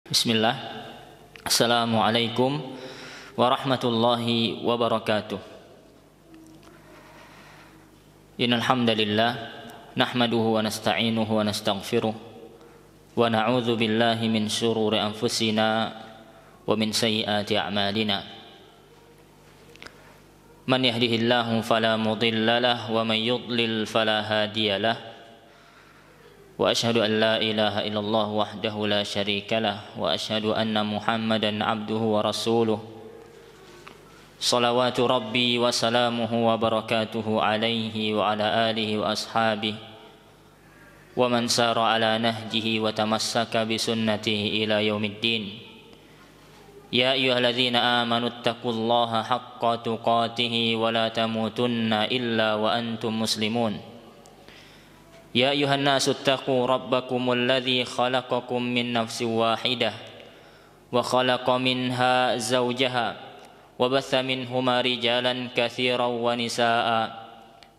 Bismillah. Assalamualaikum warahmatullahi wabarakatuh. Innal hamdalillah nahmaduhu wa nasta'inuhu wa nastaghfiruh wa na'udzu billahi min shururi anfusina wa min sayyiati a'malina. Man yahdihillahu fala mudilla lahu wa man yudlil fala hadiya lahu. Wa ashhadu an la ilaha illallah wahdahu la syarika lah wa ashhadu anna Muhammadan abduhu wa rasuluh. Salawatu rabbi wa salamuhu wa barakatuhu alaihi wa ala alihi wa ashabihi wa man sara ala nahjihi wa tamassaka bi sunnatihi ila yaumiddin. Ya ayyuhalladzina amanu taqullaha haqqa tuqatih wa la tamutunna illa wa antum muslimun. Ya ayuhan nasu attaqu rabbakumul ladzi khalaqakum min nafsin wahidah wa khalaqa minha zawjaha wa batha minhuma rijalan katsiran wa nisaa'a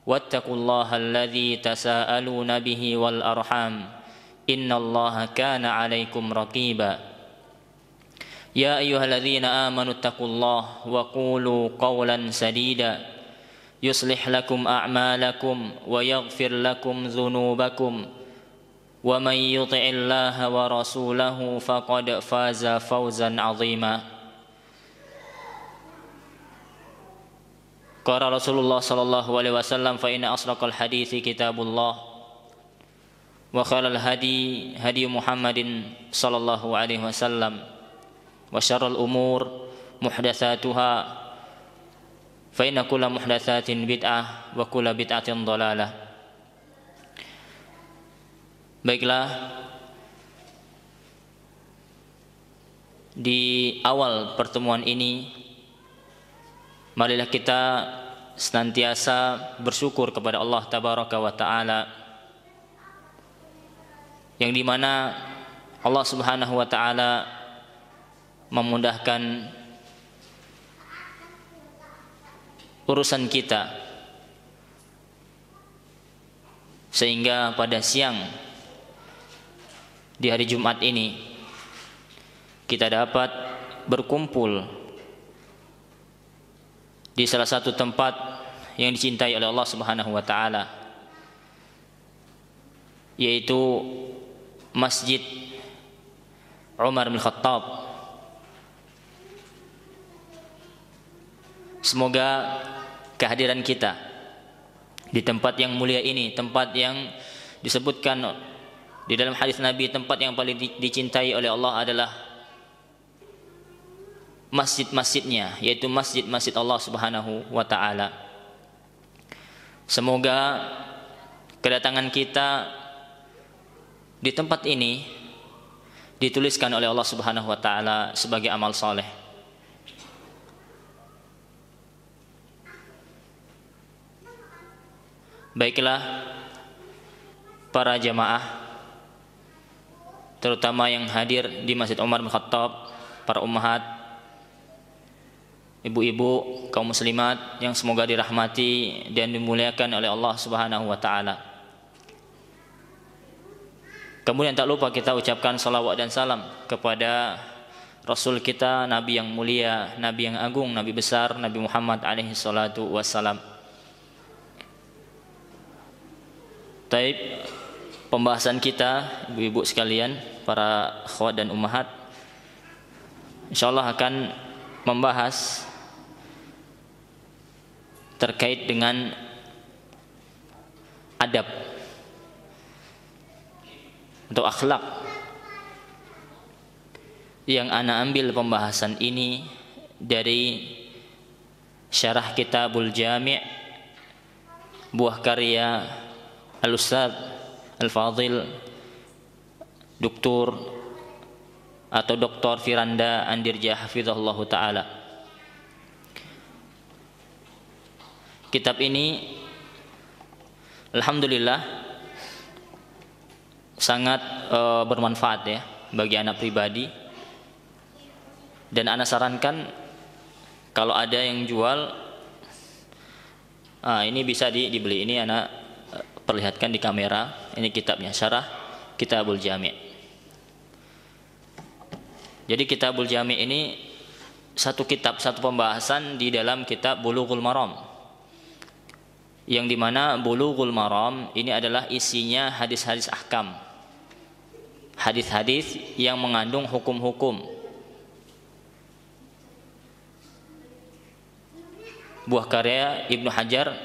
wattaqullaha alladzi tasaaluna bihi wal arham innallaha kana 'alaikum raqiba. Ya ayyuhalladzina amanu taqullaha wa qulu qawlan sadida yuslih lakum a'malakum wa yaghfir lakum dhunubakum wa man yuti'illaha wa rasulahu faqad faza fawzan 'azima. Qala Rasulullah sallallahu alaihi wasallam fa inna asraqal hadithi kitabullah wa khairal hadi hadi Muhammadin sallallahu alaihi wasallam wa syarrul umur muhdatsatuha fa inna kulla muhdatsatin bid'ah wa kulla bid'atin dhalalah. Baiklah, di awal pertemuan ini marilah kita senantiasa bersyukur kepada Allah tabaraka wa taala, yang dimana Allah subhanahu wa taala memudahkan urusan kita, sehingga pada siang di hari Jumat ini kita dapat berkumpul di salah satu tempat yang dicintai oleh Allah Subhanahu wa taala, yaitu Masjid Umar bin Khattab. Semoga kehadiran kita di tempat yang mulia ini, tempat yang disebutkan di dalam hadis Nabi, tempat yang paling dicintai oleh Allah adalah masjid-masjidnya, yaitu masjid-masjid Allah Subhanahu wa taala. Semoga kedatangan kita di tempat ini dituliskan oleh Allah Subhanahu wa taala sebagai amal saleh. Baiklah para jamaah, terutama yang hadir di Masjid Umar bin Khattab, para ummahat, ibu-ibu, kaum muslimat yang semoga dirahmati dan dimuliakan oleh Allah Subhanahu wa taala. Kemudian tak lupa kita ucapkan salawat dan salam kepada Rasul kita, Nabi yang mulia, Nabi yang agung, Nabi besar, Nabi Muhammad alaihi salatu wassalam. Taib, pembahasan kita ibu-ibu sekalian, para akhwat dan ummahat, insyaallah akan membahas terkait dengan adab atau akhlak, yang ana ambil pembahasan ini dari syarah Kitabul Jami', buah karya Al-Ustaz Al-Fadhil Dr. Firanda Andirja hafizahullahu taala. Kitab ini alhamdulillah sangat bermanfaat ya bagi anak pribadi, dan anak sarankan kalau ada yang jual ini bisa dibeli. Ini anak perlihatkan di kamera, ini kitabnya, syarah Kitabul Jami'. Jadi Kitabul Jami' ini satu kitab, satu pembahasan di dalam kitab Bulughul Maram, yang dimana Bulughul Maram ini adalah isinya hadis-hadis ahkam, hadis-hadis yang mengandung hukum-hukum. Buah karya Ibnu Hajar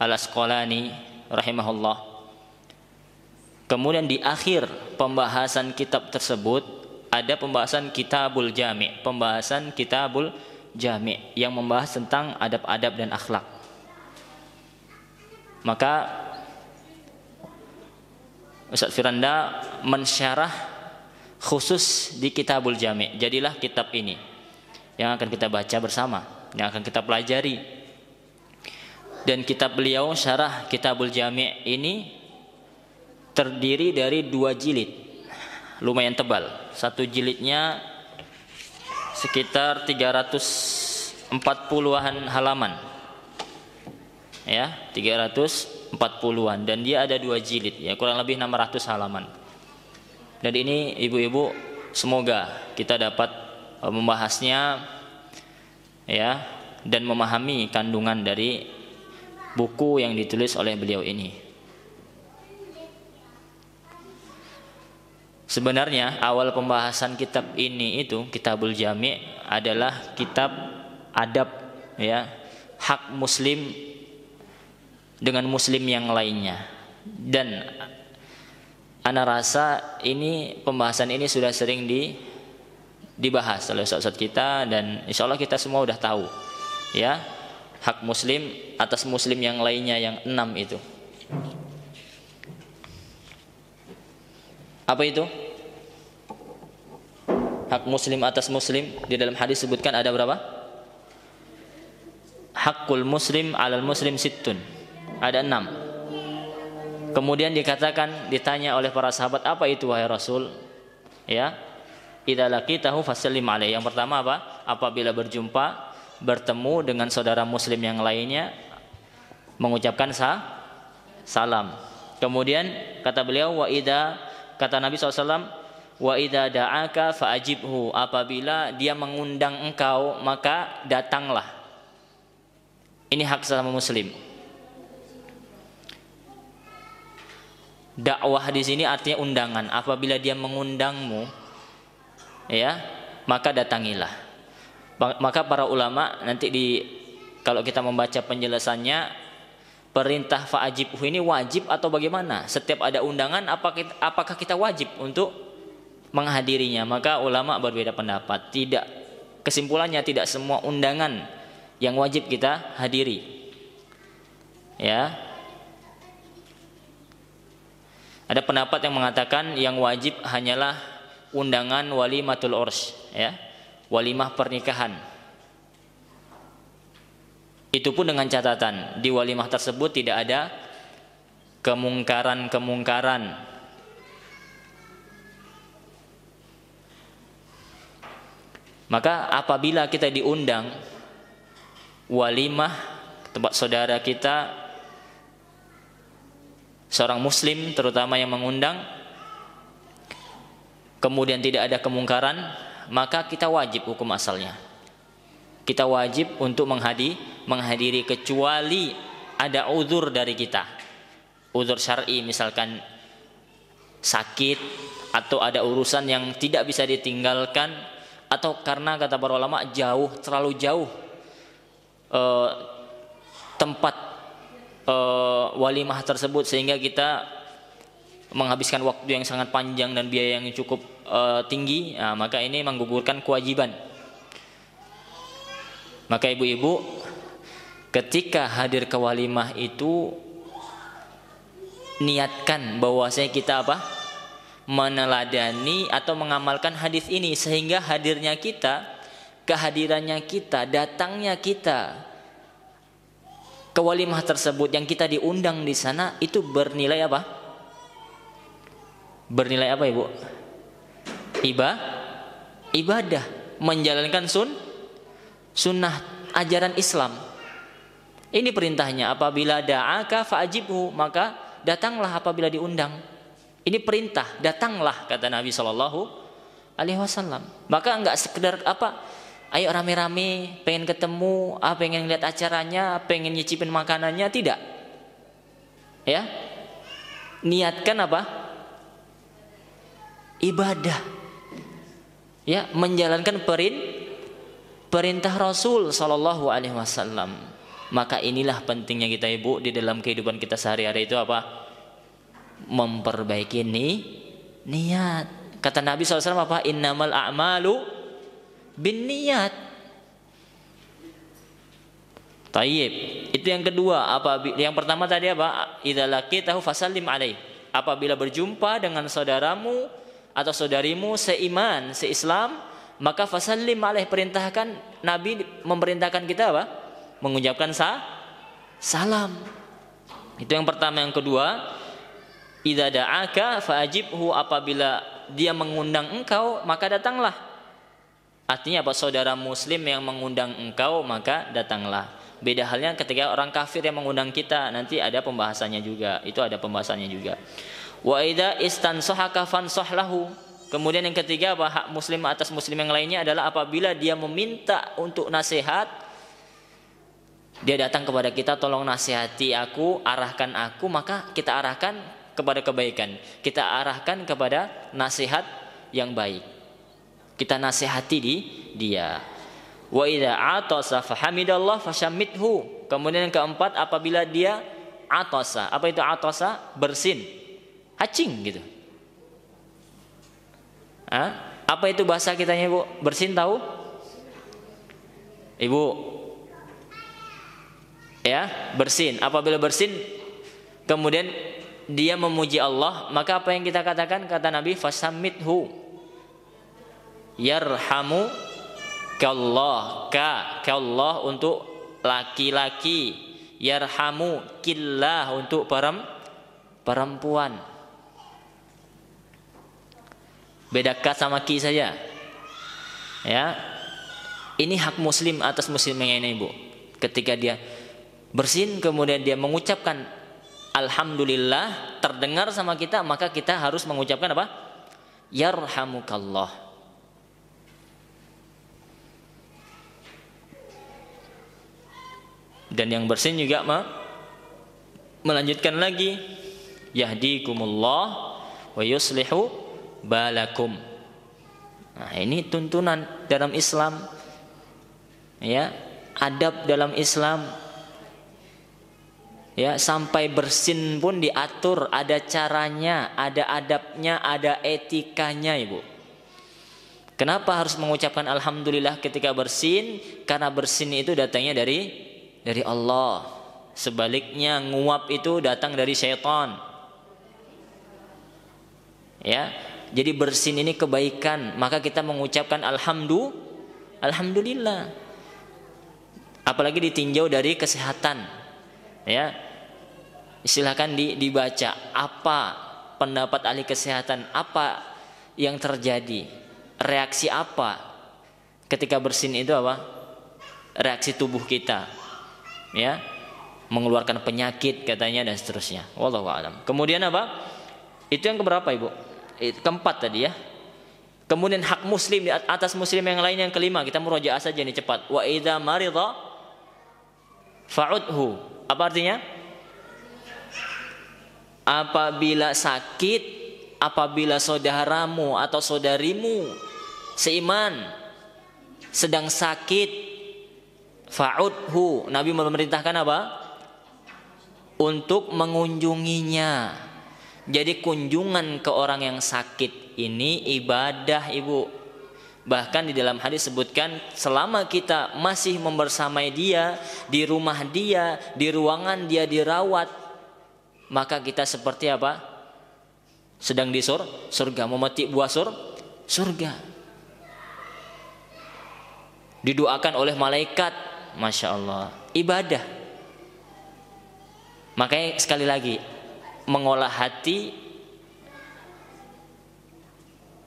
Al-Asqalani rahimahullah. Kemudian di akhir pembahasan kitab tersebut ada pembahasan Kitabul Jami', pembahasan Kitabul Jami' yang membahas tentang adab-adab dan akhlak. Maka Ustaz Firanda mensyarah khusus di Kitabul Jami'. Jadilah kitab ini yang akan kita baca bersama, yang akan kita pelajari. Dan kitab beliau syarah Kitabul Jami' ini terdiri dari 2 jilid, lumayan tebal. Satu jilidnya sekitar 340-an halaman, ya, 340-an, dan dia ada 2 jilid, ya, kurang lebih 600 halaman. Dan ini ibu-ibu, semoga kita dapat membahasnya, ya, dan memahami kandungan dari buku yang ditulis oleh beliau ini. Sebenarnya awal pembahasan kitab ini itu Kitabul Jami' adalah kitab adab, ya, hak muslim dengan muslim yang lainnya. Dan ana rasa ini pembahasan ini sudah sering dibahas oleh ustaz-ustaz kita, dan insya Allah kita semua sudah tahu, ya, hak muslim atas muslim yang lainnya yang 6 itu. Apa itu? Hak muslim atas muslim, di dalam hadis sebutkan ada berapa? Hakul muslim alal muslim sittun. Ada 6. Kemudian dikatakan, ditanya oleh para sahabat, apa itu wahai Rasul? Ya, idza laqitahu fasallim alaihi. Yang pertama apa? Apabila berjumpa, bertemu dengan saudara muslim yang lainnya, mengucapkan salam. Kemudian kata beliau, kata Nabi SAW, wa idza da'aka fa'ajibhu, apabila dia mengundang engkau maka datanglah. Ini hak sesama muslim. Dakwah di sini artinya undangan. Apabila dia mengundangmu, ya, maka datangilah. Maka para ulama nanti kalau kita membaca penjelasannya, perintah fa'ajibhu ini wajib atau bagaimana? Setiap ada undangan apakah kita wajib untuk menghadirinya? Maka ulama berbeda pendapat. Kesimpulannya tidak semua undangan yang wajib kita hadiri, ya. Ada pendapat yang mengatakan yang wajib hanyalah undangan walimatul urs, ya, walimah pernikahan. Itu pun dengan catatan di walimah tersebut tidak ada kemungkaran. Maka apabila kita diundang walimah tempat saudara kita, seorang muslim terutama yang mengundang, kemudian tidak ada kemungkaran, maka kita wajib hukum asalnya. Kita wajib untuk menghadiri kecuali ada uzur dari kita. Uzur syar'i, misalkan sakit atau ada urusan yang tidak bisa ditinggalkan, atau karena kata para ulama terlalu jauh tempat walimah tersebut sehingga kita menghabiskan waktu yang sangat panjang dan biaya yang cukup tinggi, maka ini menggugurkan kewajiban. Maka ibu-ibu ketika hadir ke walimah itu niatkan bahwasanya kita meneladani atau mengamalkan hadis ini, sehingga hadirnya kita, kehadirannya kita, datangnya kita ke walimah tersebut yang kita diundang di sana itu bernilai apa? Bernilai apa, Ibu? Ibadah, menjalankan sunnah ajaran Islam. Ini perintahnya, apabila da'aka fa'ajibhu, maka datanglah apabila diundang. Ini perintah, datanglah, kata Nabi alaihi wasallam. Maka enggak sekedar apa, ayo rame-rame pengen ketemu, pengen lihat acaranya, pengen nyicipin makanannya, tidak. Ya. Niatkan apa? Ibadah. Ya, menjalankan perintah Rasul sallallahu alaihi wasallam. Maka inilah pentingnya kita Ibu di dalam kehidupan kita sehari-hari itu apa? Memperbaiki niat. Kata Nabi SAW apa? Innamal a'malu binniyat. Tayyib. Itu yang kedua. Yang pertama tadi apa? Idza laqitahu fasallim alaih. Apabila berjumpa dengan saudaramu atau saudarimu seiman, seislam, maka fasallim alaih, perintahkan. Nabi memerintahkan kita apa? Mengucapkan salam. Itu yang pertama. Yang kedua, idza da'aka fa'ajibhu, apabila dia mengundang engkau maka datanglah. Artinya apa? Saudara muslim yang mengundang engkau maka datanglah. Beda halnya ketika orang kafir yang mengundang kita, nanti ada pembahasannya juga. Itu ada pembahasannya juga. Wa idza istansahaka fansahlahu. Kemudian yang ketiga apa? Hak muslim atas muslim yang lainnya adalah apabila dia meminta untuk nasihat, dia datang kepada kita, tolong nasihati aku, arahkan aku, maka kita arahkan kepada kebaikan. Kita arahkan kepada nasihat yang baik. Kita nasihati dia. Wa idza atasa fahamidallah fashammithu. Kemudian yang keempat, apabila dia atasa. Apa itu atasa? Bersin. Hacing gitu. Apa itu bahasa kitanya, Bu? Bersin tahu? Ibu. Ya, bersin. Apabila bersin kemudian dia memuji Allah, maka apa yang kita katakan? Kata Nabi, fasammithu yarhamu kallah. Kallah untuk laki-laki, yarhamu killah untuk perempuan. Beda ka sama ki saja. Ya. Ini hak muslim atas muslim yang lainnya, Ibu. Ketika dia bersin kemudian dia mengucapkan alhamdulillah, terdengar sama kita, maka kita harus mengucapkan apa? Yarhamukallah. Dan yang bersin juga melanjutkan lagi, yahdikumullah wa yuslihu balakum. Nah, ini tuntunan dalam Islam. Ya, adab dalam Islam. Ya, sampai bersin pun diatur, ada caranya, ada adabnya, ada etikanya, Ibu. Kenapa harus mengucapkan alhamdulillah ketika bersin? Karena bersin itu datangnya dari Allah. Sebaliknya nguap itu datang dari syaitan. Ya, jadi bersin ini kebaikan, maka kita mengucapkan alhamdulillah. Apalagi ditinjau dari kesehatan. Ya. Silakan dibaca apa pendapat ahli kesehatan, apa yang terjadi, reaksi apa ketika bersin itu, apa reaksi tubuh kita, ya, mengeluarkan penyakit katanya dan seterusnya. Wallahu a'lam. Kemudian apa? Itu yang keberapa, Ibu? Keempat tadi ya. Kemudian hak muslim di atas muslim yang lain yang kelima, kita murojaah saja nih cepat. Wa idza maridha fa'udhu. Apa artinya? Apabila sakit, apabila saudaramu atau saudarimu seiman sedang sakit, fa'udhu. Nabi memerintahkan apa? Untuk mengunjunginya. Jadi kunjungan ke orang yang sakit ini ibadah, Ibu. Bahkan di dalam hadis sebutkan, selama kita masih membersamai dia, di rumah dia, di ruangan dia dirawat, maka kita seperti apa? Sedang di surga, memetik buah surga. Didoakan oleh malaikat, Masya Allah. Ibadah. Makanya sekali lagi, mengolah hati,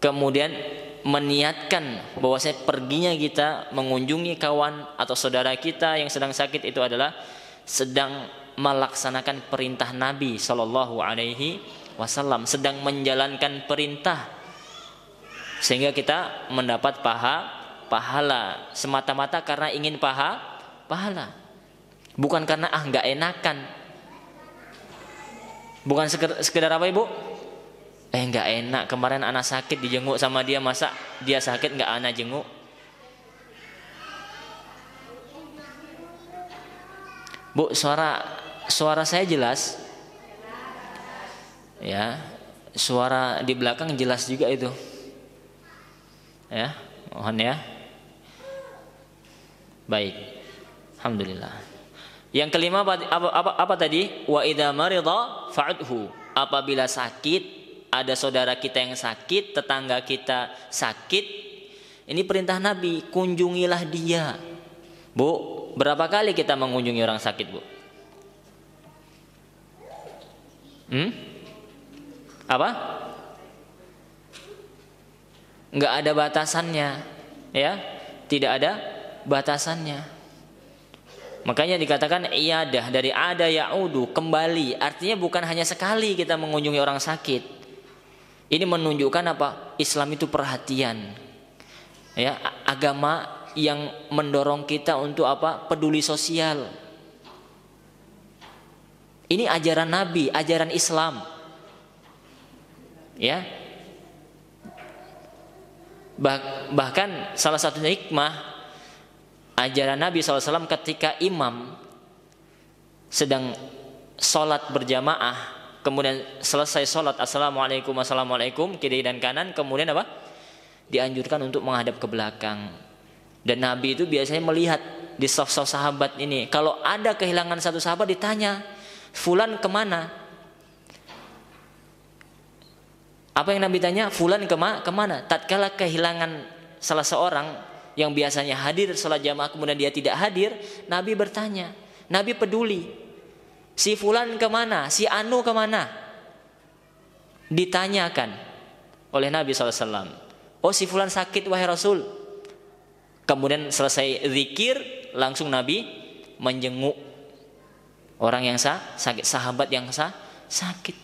kemudian meniatkan bahwa saya perginya kita mengunjungi kawan atau saudara kita yang sedang sakit itu adalah sedang melaksanakan perintah Nabi Shallallahu Alaihi Wasallam, sedang menjalankan perintah sehingga kita mendapat pahala semata-mata karena ingin pahala, bukan karena nggak enakan, bukan sekedar apa ibu? Nggak enak kemarin anak sakit dijenguk sama dia, masa dia sakit nggak anak jenguk? Bu, suara saya jelas? Ya, suara di belakang jelas juga itu. Ya, mohon ya. Baik, alhamdulillah. Yang kelima apa tadi? Wa idza marida fa'udhu. Apabila sakit, ada saudara kita yang sakit, tetangga kita sakit, ini perintah Nabi, kunjungilah dia. Bu, berapa kali kita mengunjungi orang sakit, Bu? Apa? Enggak ada batasannya, ya? Tidak ada batasannya. Makanya dikatakan iyadah, dari ada ya'udu, kembali. Artinya bukan hanya sekali kita mengunjungi orang sakit. Ini menunjukkan apa? Islam itu perhatian. Ya, agama yang mendorong kita untuk apa? Peduli sosial. Ini ajaran Nabi, ajaran Islam. Ya. Bahkan salah satu hikmah ajaran Nabi SAW ketika imam sedang sholat berjamaah, kemudian selesai sholat assalamualaikum assalamualaikum kiri dan kanan, kemudian apa? Dianjurkan untuk menghadap ke belakang. Dan Nabi itu biasanya melihat di saf-saf sahabat ini, kalau ada kehilangan satu sahabat ditanya, fulan kemana? Apa yang Nabi tanya? Fulan kemana? Tatkala kehilangan salah seorang yang biasanya hadir sholat jamaah kemudian dia tidak hadir, Nabi bertanya, Nabi peduli. Si fulan kemana? Si Anu kemana? Ditanyakan oleh Nabi SAW. Oh, si fulan sakit wahai Rasul. Kemudian selesai zikir, langsung Nabi menjenguk orang yang sakit, sahabat yang sakit.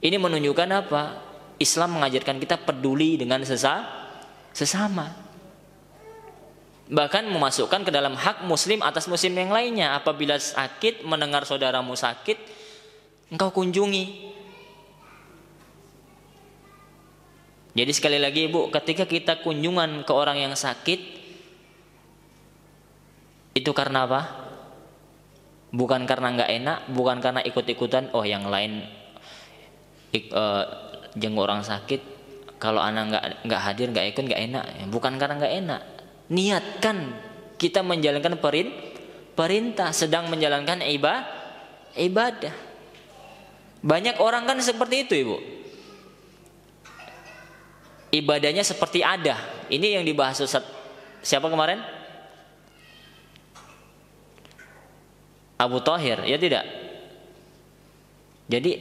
Ini menunjukkan apa? Islam mengajarkan kita peduli dengan sesama. Bahkan memasukkan ke dalam hak muslim atas muslim yang lainnya. Apabila sakit, mendengar saudaramu sakit, engkau kunjungi. Jadi sekali lagi Ibu, ketika kita kunjungan ke orang yang sakit, itu karena apa? Bukan karena nggak enak, bukan karena ikut-ikutan. Oh, yang lain jenguk orang sakit, kalau anak nggak hadir nggak ikut nggak enak. Bukan karena nggak enak. Niatkan kita menjalankan perintah, sedang menjalankan ibadah. Banyak orang kan seperti itu Ibu. Ibadahnya seperti ada. Ini yang dibahas Ustaz siapa kemarin? Abu Thahir, ya tidak? Jadi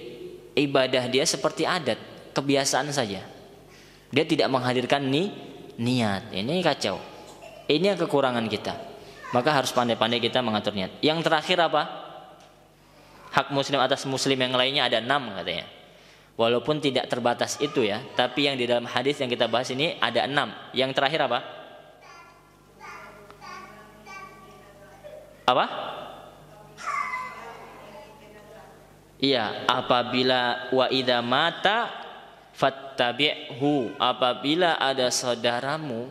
ibadah dia seperti adat, kebiasaan saja. Dia tidak menghadirkan niat. Ini kacau. Ini yang kekurangan kita. Maka harus pandai-pandai kita mengatur niat. Yang terakhir apa? Hak muslim atas muslim yang lainnya ada 6 katanya. Walaupun tidak terbatas itu ya, tapi yang di dalam hadis yang kita bahas ini ada 6. Yang terakhir apa? Apa? Iya, apabila wa idza mata fattabi'hu, apabila ada saudaramu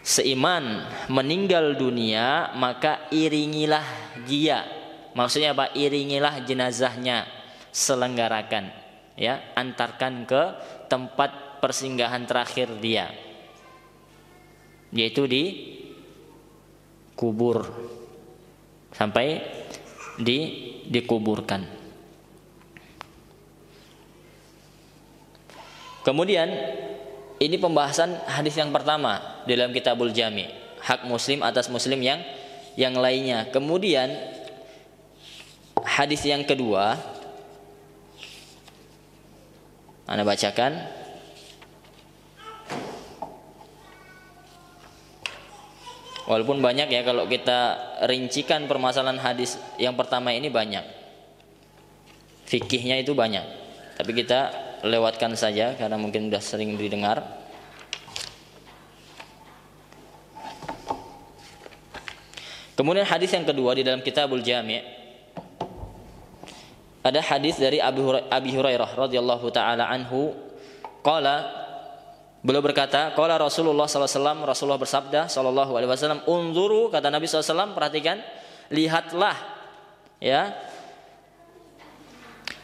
seiman meninggal dunia, maka iringilah dia. Maksudnya apa? Iringilah jenazahnya, selenggarakan, ya, antarkan ke tempat persinggahan terakhir dia, yaitu di kubur sampai dikuburkan. Kemudian ini pembahasan hadis yang pertama dalam Kitabul Jami, hak muslim atas muslim yang lainnya. Kemudian hadis yang kedua Anda bacakan. Walaupun banyak ya, kalau kita rincikan permasalahan hadis yang pertama ini banyak, fikihnya itu banyak, tapi kita lewatkan saja karena mungkin sudah sering didengar. Kemudian hadis yang kedua di dalam Kitabul Jami' ada hadis dari Abi Hurairah radhiyallahu taala anhu, qala, beliau berkata, qala Rasulullah sallallahu alaihi wasallam, Rasulullah bersabda sallallahu alaihi wasallam, unzuru, kata Nabi sallallahu alaihi wasallam, perhatikan, lihatlah, ya,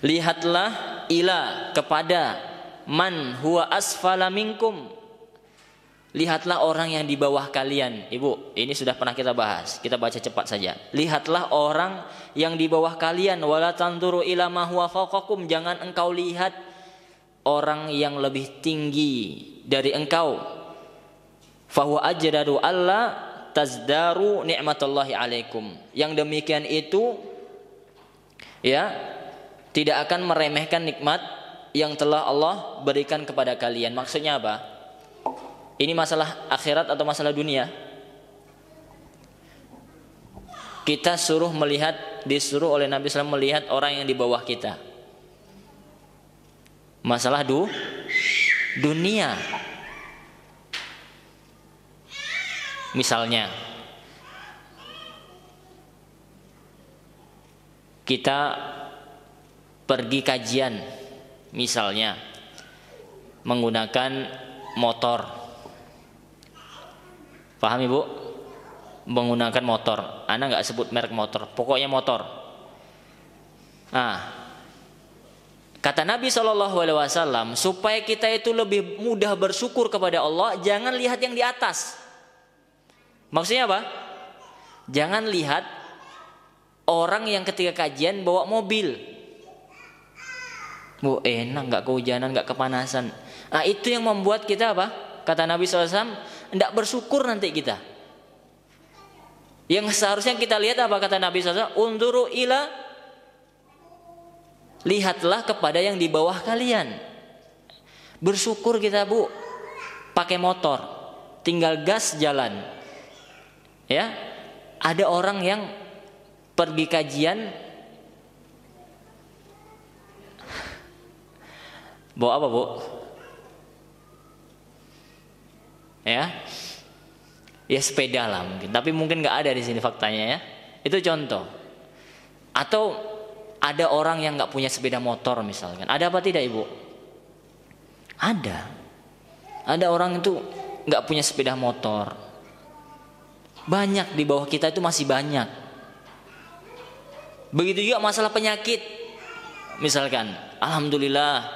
lihatlah ila, kepada, man huwa asfala minkum, lihatlah orang yang di bawah kalian. Ibu, ini sudah pernah kita bahas, kita baca cepat saja. Lihatlah orang yang di bawah kalian, wala tanzuru ila ma huwa fawqakum, jangan engkau lihat orang yang lebih tinggi dari engkau. Fahuwa ajdaru alla tazdaru ni'matallahi alaikum. Yang demikian itu, ya, tidak akan meremehkan nikmat yang telah Allah berikan kepada kalian. Maksudnya apa? Ini masalah akhirat atau masalah dunia? Kita disuruh oleh Nabi SAW melihat orang yang di bawah kita. Masalah dunia. Misalnya, kita pergi kajian, misalnya menggunakan motor. Paham ibu? Menggunakan motor. Ana nggak sebut merek motor, pokoknya motor. Kata Nabi SAW, supaya kita itu lebih mudah bersyukur kepada Allah, jangan lihat yang di atas. Maksudnya apa? Jangan lihat orang yang ketika kajian bawa mobil. Enak, nggak kehujanan, nggak kepanasan. Itu yang membuat kita apa? Kata Nabi SAW, tidak bersyukur nanti kita. Yang seharusnya kita lihat apa kata Nabi SAW? Unduru ila, lihatlah kepada yang di bawah kalian. Bersyukur kita bu, pakai motor, tinggal gas jalan. Ya, ada orang yang pergi kajian bawa apa bu? Ya sepeda lah mungkin, tapi mungkin nggak ada di sini faktanya ya. Itu contoh. Atau ada orang yang nggak punya sepeda motor misalkan. Ada apa tidak ibu? Ada. Ada orang itu nggak punya sepeda motor. Banyak di bawah kita itu masih banyak. Begitu juga masalah penyakit. Misalkan, alhamdulillah,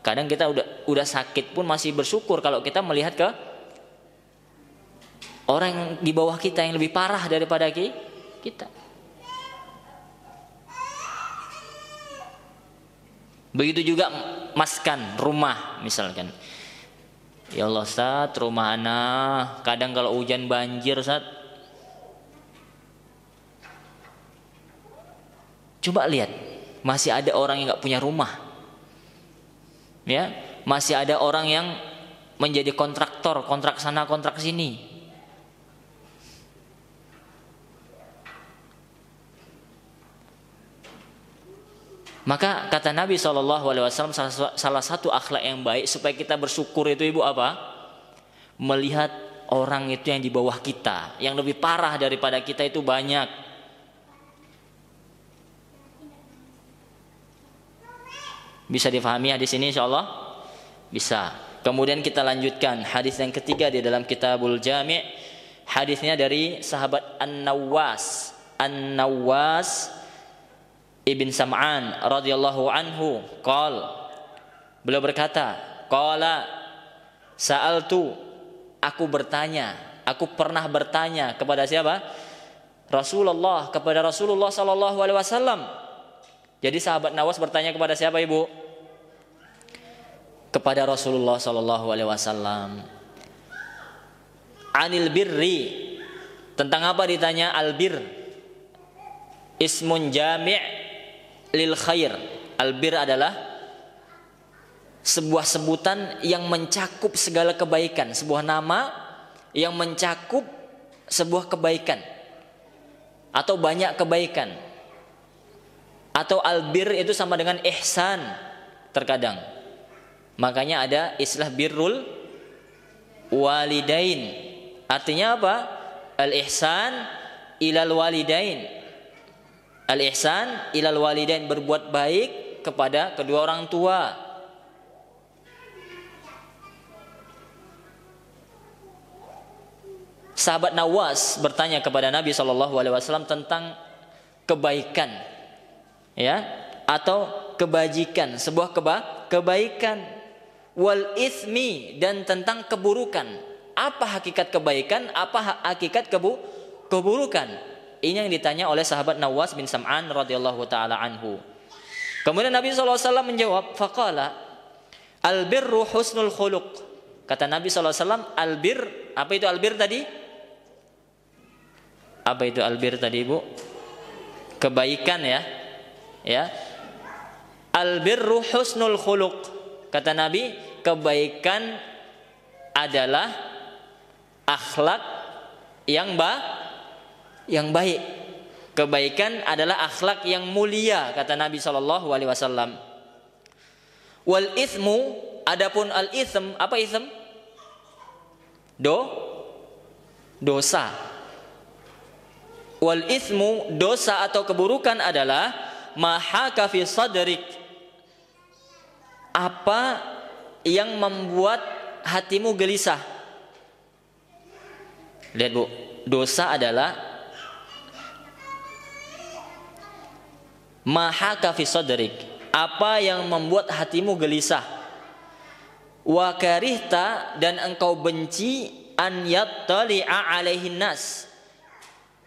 kadang kita udah sakit pun masih bersyukur kalau kita melihat ke orang yang di bawah kita yang lebih parah daripada kita. Begitu juga maskan, rumah misalkan. Ya Allah Ustaz, rumah anak kadang kalau hujan banjir Ustaz. Coba lihat, masih ada orang yang gak punya rumah. Ya, masih ada orang yang menjadi kontraktor, kontrak sana, kontrak sini. Maka kata Nabi SAW, salah satu akhlak yang baik supaya kita bersyukur itu ibu apa? Melihat orang itu yang di bawah kita, yang lebih parah daripada kita itu banyak. Bisa difahami hadis ini insyaallah? Bisa. Kemudian kita lanjutkan hadis yang ketiga di dalam Kitabul Jami'. Hadisnya dari sahabat An-Nawwas Ibn Sam'an radhiyallahu anhu, beliau berkata, qala sa'altu, aku pernah bertanya kepada siapa? Kepada Rasulullah sallallahu alaihi wasallam. Jadi sahabat Nawas bertanya kepada siapa ibu? Kepada Rasulullah sallallahu alaihi wasallam. Anil birri, tentang apa ditanya? Albir, ismun jami' lil khair. Albir adalah sebuah sebutan yang mencakup segala kebaikan, sebuah nama yang mencakup sebuah kebaikan atau banyak kebaikan. Atau albir itu sama dengan ihsan terkadang. Makanya ada istilah birrul walidain. Artinya apa? Al-ihsan ilal walidain. Al-ihsan ilal walidain, berbuat baik kepada kedua orang tua. Sahabat Nawas bertanya kepada Nabi SAW tentang kebaikan, ya, atau kebajikan, sebuah kebaikan, wal itsmi, dan tentang keburukan. Apa hakikat kebaikan, apa hakikat keburukan? Ini yang ditanya oleh sahabat Nawas bin Sam'an radhiyallahu taala anhu. Kemudian Nabi SAW menjawab, faqala albirru husnul khuluq. Kata Nabi SAW, albir, apa itu albir tadi? Apa itu albir tadi, Ibu? Kebaikan, ya. Ya. Albirru husnul khuluq. Kata Nabi, kebaikan adalah akhlak yang baik. Kebaikan adalah akhlak yang mulia, kata Nabi SAW. Wal ithmu, adapun al ithm, apa ithm? Dosa. Wal ithmu, dosa atau keburukan adalah mahaka fi sadrik, apa yang membuat hatimu gelisah. Lihat, Bu, dosa adalah mahaka fi sadrik, apa yang membuat hatimu gelisah. Wa karihta, dan engkau benci, an yattali'a alaihin nas,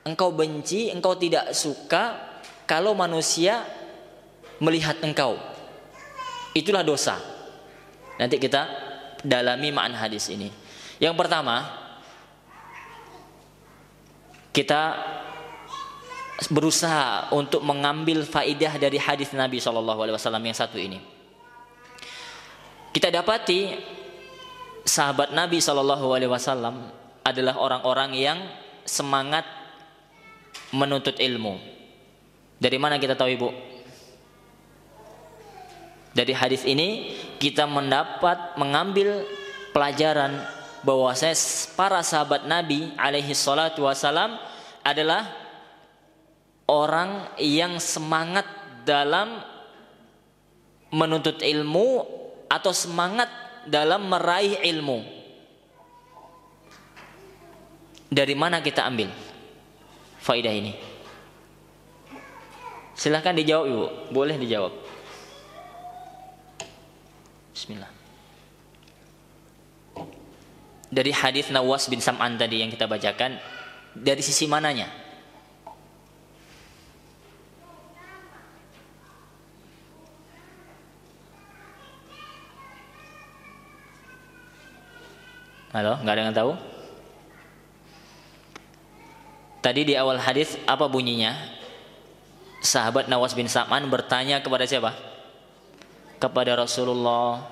engkau benci, engkau tidak suka kalau manusia melihat engkau. Itulah dosa. Nanti kita dalami makna hadis ini. Yang pertama, kita berusaha untuk mengambil faidah dari hadis Nabi SAW yang satu ini. Kita dapati sahabat Nabi SAW adalah orang-orang yang semangat menuntut ilmu. Dari mana kita tahu, Ibu? Dari hadis ini kita mengambil pelajaran bahwasanya para sahabat Nabi alaihi salatu wasalam adalah orang yang semangat dalam menuntut ilmu atau semangat dalam meraih ilmu. Dari mana kita ambil faidah ini? Silahkan dijawab, Ibu. Boleh dijawab. Bismillah. Dari hadis Nawas bin Sam'an tadi yang kita bacakan, dari sisi mananya? Halo, nggak ada yang tahu? Tadi di awal hadis apa bunyinya? Sahabat Nawas bin Sam'an bertanya kepada siapa? Kepada Rasulullah.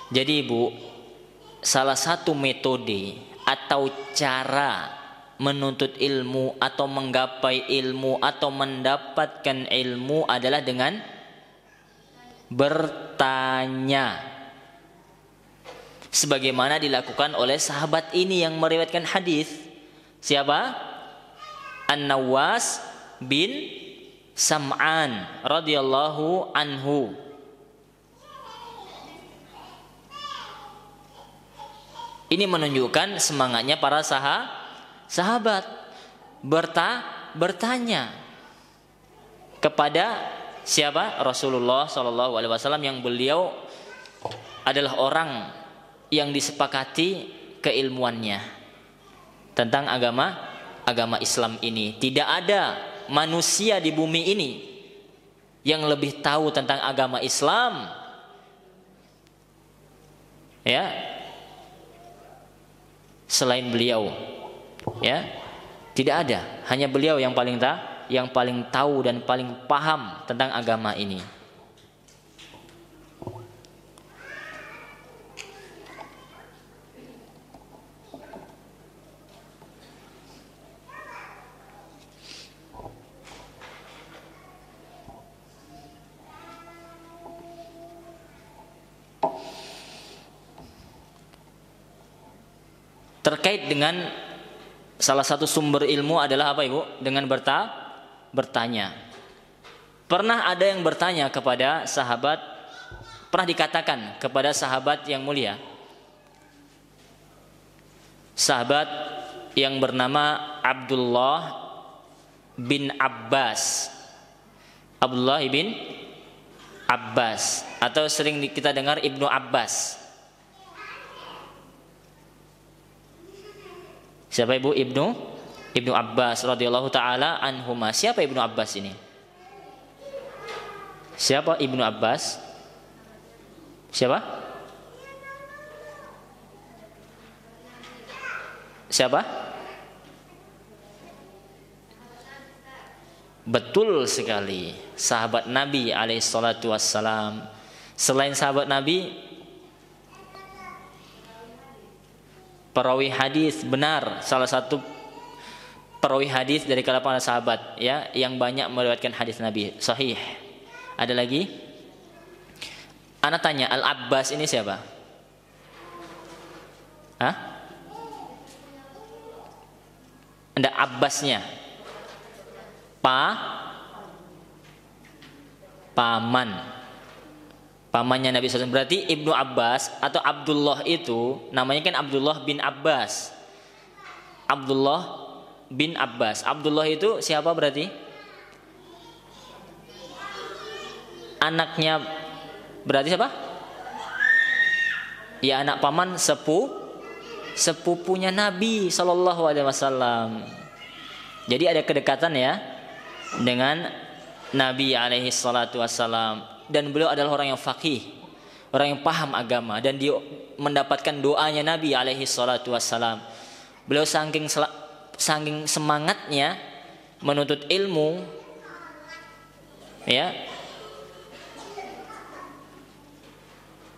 Jadi, Ibu, salah satu metode atau cara menuntut ilmu atau menggapai ilmu atau mendapatkan ilmu adalah dengan bertanya, sebagaimana dilakukan oleh sahabat ini yang meriwayatkan hadis. Siapa? An-Nawas bin Sam'an radhiyallahu anhu. Ini menunjukkan semangatnya para sahabat bertanya kepada siapa? Rasulullah SAW, yang beliau adalah orang yang disepakati keilmuannya tentang agama Islam ini. Tidak ada manusia di bumi ini yang lebih tahu tentang agama Islam, ya, selain beliau. Ya, tidak ada, hanya beliau yang paling tahu dan paling paham tentang agama ini. terkait dengan salah satu sumber ilmu adalah apa Ibu? Dengan bertanya. Pernah ada yang bertanya kepada sahabat, pernah dikatakan kepada sahabat yang mulia, sahabat yang bernama Abdullah bin Abbas. Abdullah bin Abbas, atau sering kita dengar Ibnu Abbas. Siapa Ibu? Ibnu Abbas radhiyallahu taala anhuma. Siapa Ibnu Abbas ini? Siapa Ibnu Abbas? Siapa? Siapa? Betul sekali, sahabat Nabi alaihissalatu wassalam. Selain sahabat Nabi, perawi hadis benar, salah satu perawi hadis dari kalangan para sahabat ya, yang banyak meriwayatkan hadis Nabi sahih. Ada lagi? Ana tanya, Al-Abbas ini siapa? Hah? Ada Abbasnya. Paman. Pamannya Nabi SAW. Berarti Ibnu Abbas atau Abdullah itu namanya kan Abdullah bin Abbas. Abdullah bin Abbas. Abdullah itu siapa berarti? Anaknya, berarti siapa? Ya, anak paman sepupunya Nabi Sallallahu Alaihi Wasallam. Jadi ada kedekatan ya dengan Nabi alaihi salatu wassalam, dan beliau adalah orang yang faqih, orang yang paham agama, dan dia mendapatkan doanya Nabi alaihi salatu wassalam. Beliau saking semangatnya menuntut ilmu ya.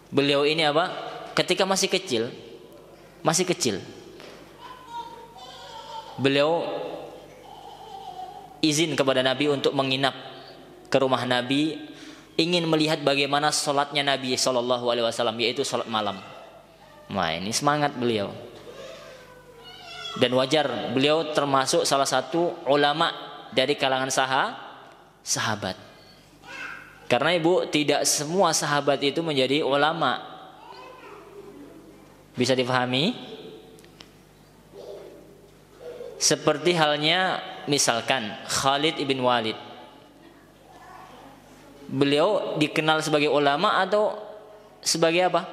Beliau ini apa? Ketika masih kecil, beliau izin kepada Nabi untuk menginap ke rumah Nabi, ingin melihat bagaimana sholatnya Nabi Shallallahu Alaihi Wasallam, yaitu sholat malam. Nah, ini semangat beliau. Dan wajar, beliau termasuk salah satu ulama dari kalangan sahabat. Karena Ibu, tidak semua sahabat itu menjadi ulama. Bisa dipahami? Seperti halnya misalkan Khalid ibn Walid. Beliau dikenal sebagai ulama atau sebagai apa?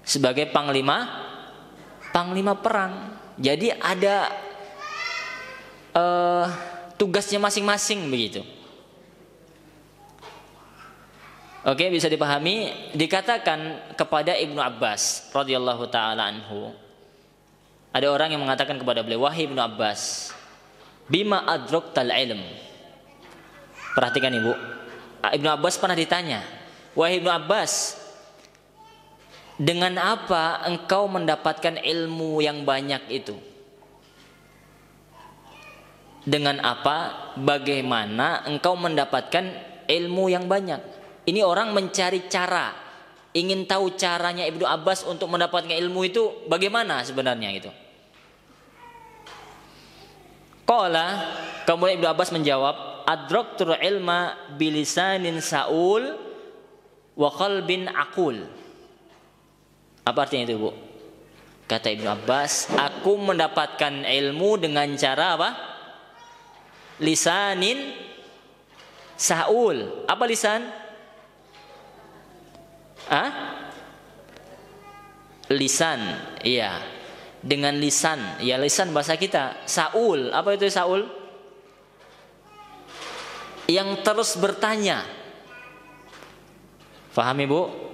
Sebagai panglima perang. Jadi ada tugasnya masing-masing begitu. Oke, bisa dipahami. Dikatakan kepada Ibnu Abbas radhiyallahu taala anhu, ada orang yang mengatakan kepada beliau, wahai Ibnu Abbas, bima adraktal ilm. Perhatikan Ibu, Ibnu Abbas pernah ditanya, wahai Ibnu Abbas, dengan apa engkau mendapatkan ilmu yang banyak itu? Dengan apa, bagaimana engkau mendapatkan ilmu yang banyak? Ini orang mencari cara, ingin tahu caranya Ibnu Abbas untuk mendapatkan ilmu itu bagaimana sebenarnya gitu. Qala, kemudian Ibnu Abbas menjawab, adraktul ilma bilisanin saul wa qalbin aqul. Apa artinya itu, Bu? Kata Ibnu Abbas, aku mendapatkan ilmu dengan cara apa? Lisanin saul. Apa lisan? Lisan, iya. Dengan lisan, ya lisan bahasa kita. Saul, apa itu Saul? Yang terus bertanya. Faham Ibu?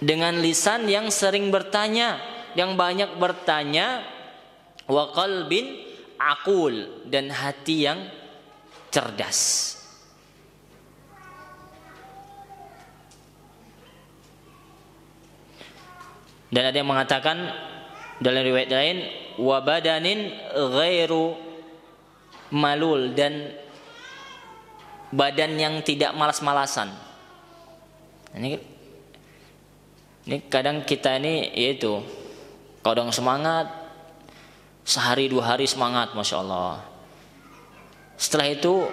Dengan lisan yang sering bertanya, yang banyak bertanya, wa qalbin aqul, dan hati yang cerdas. Dan ada yang mengatakan dalam riwayat lain, wa badanin ghairu malul, dan badan yang tidak malas-malasan. Ini kadang kita ini yaitu Kadang semangat, sehari 2 hari semangat, Masya Allah. Setelah itu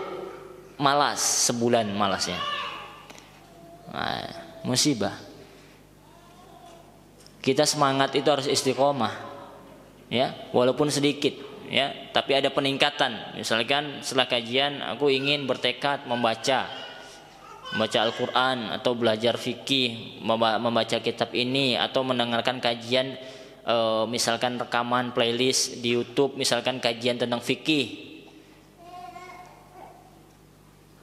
malas, sebulan malasnya. Nah, musibah. Kita semangat itu harus istiqomah, ya, walaupun sedikit, ya, tapi ada peningkatan. Misalkan setelah kajian aku ingin bertekad membaca Al-Quran atau belajar fikih, membaca kitab ini atau mendengarkan kajian, misalkan rekaman playlist di YouTube, misalkan kajian tentang fikih.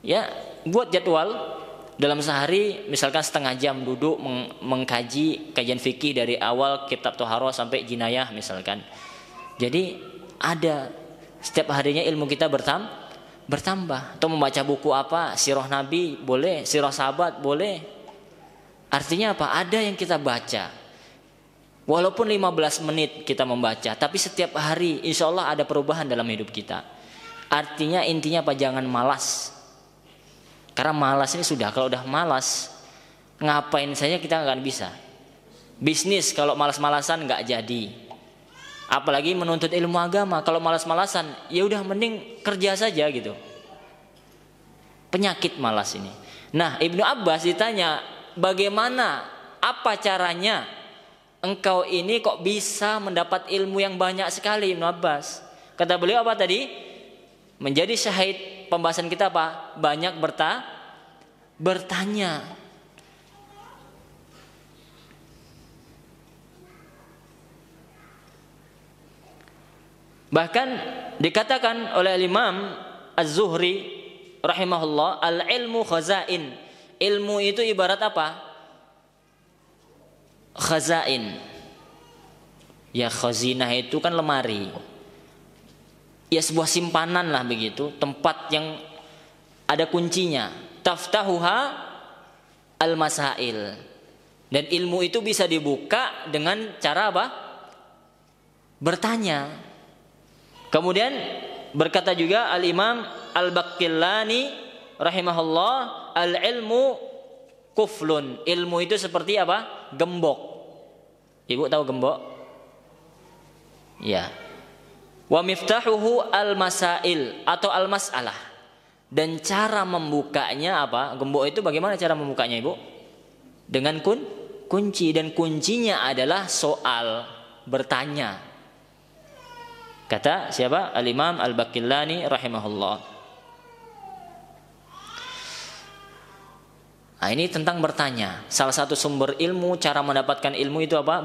Ya, buat jadwal dalam sehari, misalkan setengah jam duduk mengkaji kajian fikih dari awal kitab Thaharah sampai Jinayah misalkan. Jadi ada setiap harinya ilmu kita bertambah. Atau membaca buku apa, sirah Nabi boleh, sirah sahabat boleh. Artinya apa? Ada yang kita baca. Walaupun 15 menit kita membaca, tapi setiap hari insya Allah ada perubahan dalam hidup kita. Artinya intinya apa? Jangan malas. Karena malas ini sudah, kalau udah malas ngapain saja kita nggak bisa. Bisnis kalau malas-malasan nggak jadi. Apalagi menuntut ilmu agama, kalau malas-malasan ya udah mending kerja saja gitu. Penyakit malas ini. Nah, Ibnu Abbas ditanya, bagaimana, apa caranya engkau ini kok bisa mendapat ilmu yang banyak sekali, Ibnu Abbas? Kata beliau apa tadi? Menjadi syahid pembahasan kita apa? Banyak bertanya. Bahkan dikatakan oleh Imam Az-Zuhri rahimahullah, al-ilmu khazain. Ilmu itu ibarat apa? Khazain. Ya, khazinah itu kan lemari. Ya, sebuah simpanan lah begitu, tempat yang ada kuncinya. Taftahuha al-masail. Dan ilmu itu bisa dibuka dengan cara apa? Bertanya. Kemudian berkata juga al-Imam Al-Baqillani rahimahullah, al-ilmu kuflun. Ilmu itu seperti apa? Gembok. Ibu tahu gembok? Ya. Wa miftahuhu al-masail atau al-mas'alah. Dan cara membukanya apa? Gembok itu bagaimana cara membukanya, Ibu? Dengan kunci, dan kuncinya adalah soal, bertanya. Kata siapa? Al-Imam Al-Baqillani rahimahullah. Nah, ini tentang bertanya. Salah satu sumber ilmu, cara mendapatkan ilmu itu apa?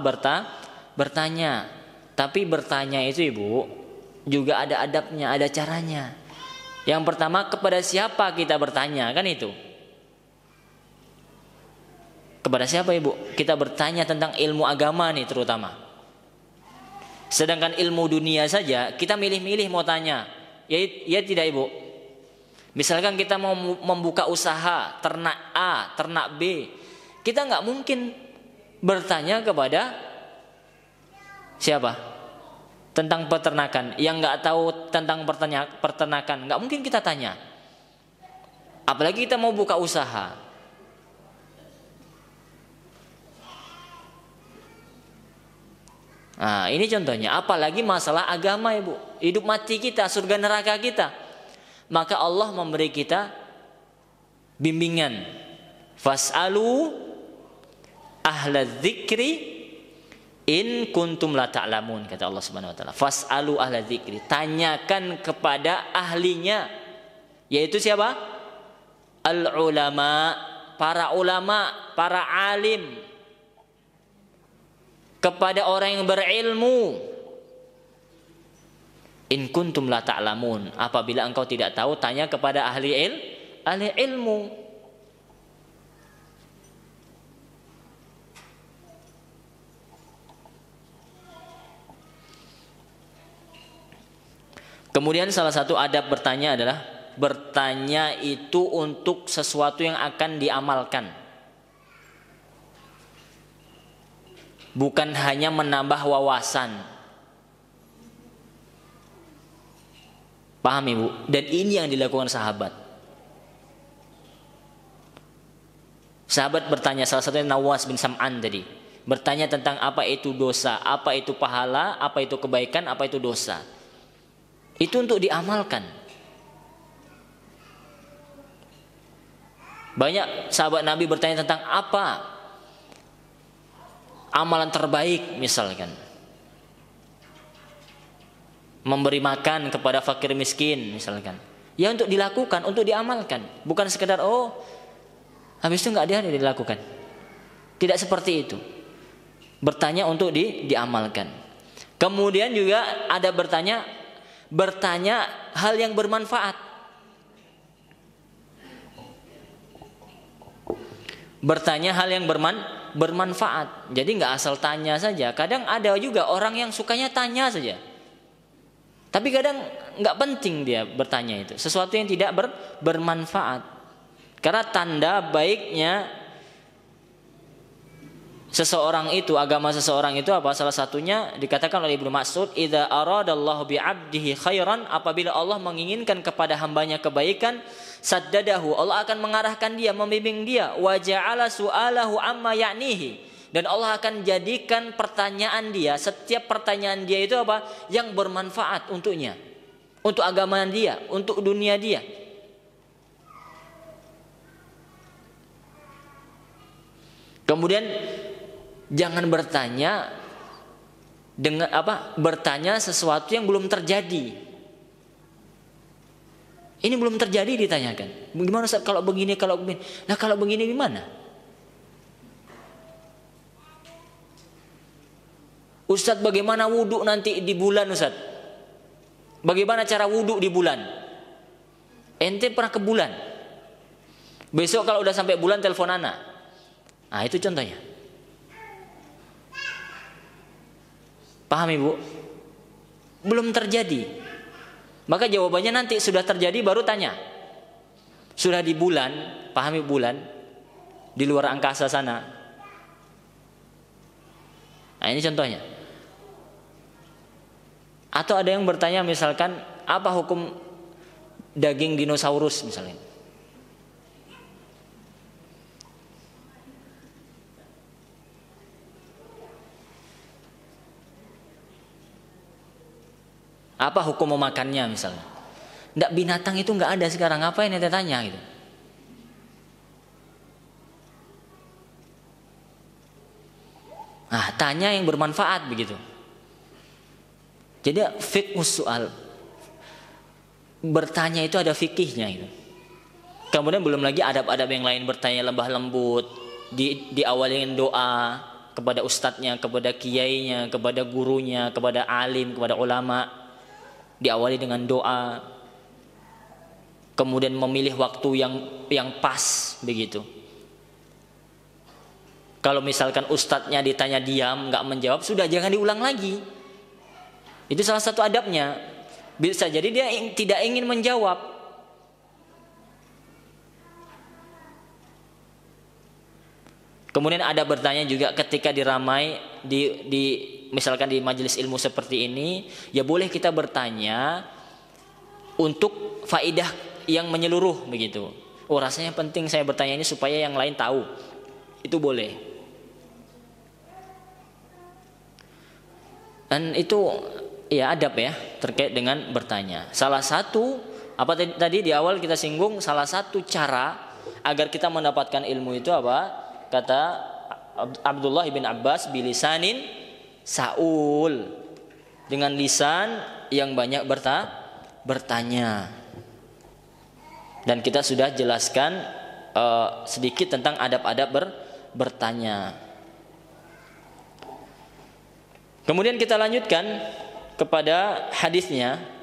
Bertanya. Tapi bertanya itu, Ibu, juga ada adabnya, ada caranya. Yang pertama, kepada siapa kita bertanya, kan itu? Kepada siapa, Ibu? Kita bertanya tentang ilmu agama nih terutama. Sedangkan ilmu dunia saja kita milih-milih mau tanya. Ya tidak, Ibu? Misalkan kita mau membuka usaha ternak A, ternak B, kita nggak mungkin bertanya kepada siapa? Tentang peternakan. Yang nggak tahu tentang peternakan, nggak mungkin kita tanya. Apalagi kita mau buka usaha. Nah, ini contohnya. Apalagi masalah agama, Ibu. Hidup mati kita, surga neraka kita. Maka Allah memberi kita bimbingan. Fas'alu ahla dzikri in kuntum la ta'lamun, kata Allah Subhanahu wa taala. Fas'alu ahla dzikri, tanyakan kepada ahlinya, yaitu siapa? Al ulama, para ulama, para alim, kepada orang yang berilmu. In kuntum la ta'lamun, apabila engkau tidak tahu, tanya kepada ahli ilmu. Kemudian salah satu adab bertanya adalah bertanya itu untuk sesuatu yang akan diamalkan, bukan hanya menambah wawasan. Paham, Ibu? Dan ini yang dilakukan sahabat. Sahabat bertanya, salah satunya Nawas bin Sam'an tadi. Bertanya tentang apa itu dosa, apa itu pahala, apa itu kebaikan, apa itu dosa. Itu untuk diamalkan. Banyak sahabat Nabi bertanya tentang apa amalan terbaik, misalkan memberi makan kepada fakir miskin, misalkan. Ya untuk dilakukan, untuk diamalkan, bukan sekedar habis itu nggak ada dilakukan. Tidak seperti itu. Bertanya untuk diamalkan. Kemudian juga ada bertanya hal yang bermanfaat. Bertanya hal yang bermanfaat. Jadi nggak asal tanya saja. Kadang ada juga orang yang sukanya tanya saja. Tapi kadang nggak penting dia bertanya itu. Sesuatu yang tidak bermanfaat. Karena tanda baiknya seseorang itu, agama seseorang itu apa? Salah satunya dikatakan oleh Ibnu Mas'ud, "Idza aradallahu bi'abdihi khairan", apabila Allah menginginkan kepada hambanya kebaikan, saddadahu, Allah akan mengarahkan dia, membimbing dia, wa ja'ala su'alahu amma ya'nihi, dan Allah akan jadikan pertanyaan dia, setiap pertanyaan dia itu apa? Yang bermanfaat untuknya, untuk agama dia, untuk dunia dia. Kemudian jangan bertanya dengan bertanya sesuatu yang belum terjadi. Ini belum terjadi ditanyakan. Gimana Ustaz kalau begini, kalau begini? Nah, kalau begini gimana? Ustaz, bagaimana wudhu nanti di bulan, Ustaz? Bagaimana cara wudhu di bulan? Ente pernah ke bulan? Besok kalau udah sampai bulan telepon anak. Nah, itu contohnya. Paham Ibu? Belum terjadi. Maka jawabannya nanti sudah terjadi baru tanya. Sudah di bulan, pahami bulan? Di luar angkasa sana. Nah, ini contohnya. Atau ada yang bertanya misalkan, apa hukum daging dinosaurus misalnya? Apa hukum memakannya misalnya? Nggak, binatang itu nggak ada sekarang. Apa yang ente tanya gitu? Nah, tanya yang bermanfaat begitu. Jadi fiqhus soal, bertanya itu ada fikihnya itu. Kemudian belum lagi adab-adab yang lain, bertanya lembah lembut, diawali dengan doa kepada ustadznya, kepada kiainya, kepada gurunya, kepada alim, kepada ulama. Diawali dengan doa, kemudian memilih waktu yang pas begitu. Kalau misalkan ustadznya ditanya diam, nggak menjawab, sudah jangan diulang lagi. Itu salah satu adabnya. Bisa jadi dia tidak ingin menjawab. Kemudian ada bertanya juga ketika diramai misalkan di majelis ilmu seperti ini, ya boleh kita bertanya untuk faidah yang menyeluruh begitu. Oh, rasanya penting saya bertanya ini supaya yang lain tahu. Itu boleh. Dan itu ya adab ya terkait dengan bertanya. Salah satu apa tadi di awal kita singgung, salah satu cara agar kita mendapatkan ilmu itu apa? Kata Abdullah bin Abbas, bilisanin Saul, dengan lisan yang banyak bertanya. Dan kita sudah jelaskan sedikit tentang adab-adab bertanya. Kemudian kita lanjutkan kepada hadisnya.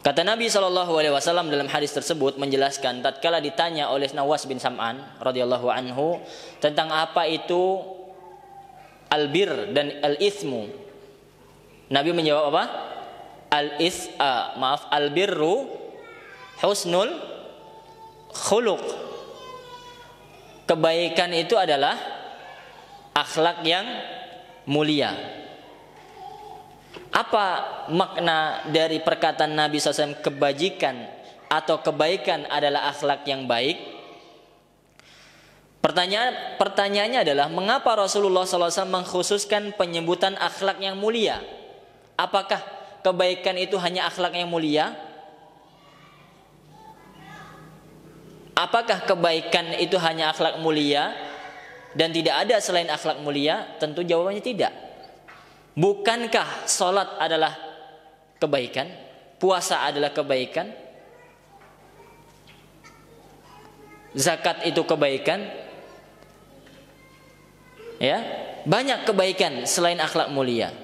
Kata Nabi SAW dalam hadis tersebut menjelaskan, tatkala ditanya oleh Nawas bin Sam'an radhiyallahu anhu tentang apa itu albir dan al-ithmu, Nabi menjawab apa? Albirru husnul khuluq. Kebaikan itu adalah akhlak yang mulia. Apa makna dari perkataan Nabi SAW kebajikan atau kebaikan adalah akhlak yang baik? Pertanyaannya adalah mengapa Rasulullah SAW mengkhususkan penyebutan akhlak yang mulia? Apakah kebaikan itu hanya akhlak yang mulia? Apakah kebaikan itu hanya akhlak mulia dan tidak ada selain akhlak mulia? Tentu jawabannya tidak. Bukankah sholat adalah kebaikan? Puasa adalah kebaikan? Zakat itu kebaikan? Ya, banyak kebaikan selain akhlak mulia.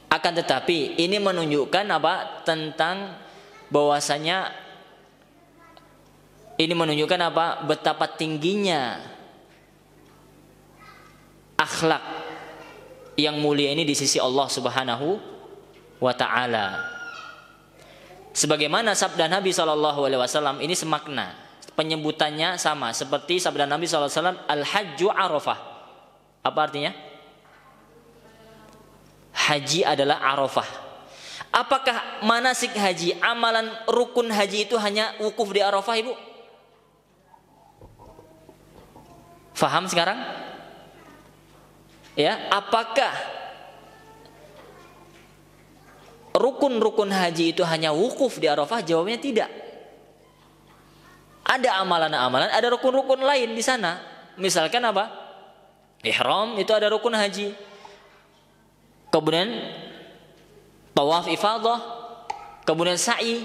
Akan tetapi ini menunjukkan apa? Tentang bahwasanya ini menunjukkan apa? Betapa tingginya akhlak yang mulia ini di sisi Allah Subhanahu wa taala. Sebagaimana sabda Nabi SAW ini semakna, penyebutannya sama seperti sabda Nabi SAW, al-hajju arafah. Apa artinya? Haji adalah arafah. Apakah manasik haji, amalan rukun haji itu hanya wukuf di arafah, Ibu? Faham sekarang? Ya, apakah rukun-rukun haji itu hanya wukuf di Arafah? Jawabnya tidak. Ada amalan-amalan, ada rukun-rukun lain di sana. Misalkan apa? Ihram itu ada rukun haji. Kemudian tawaf ifadah, kemudian sa'i.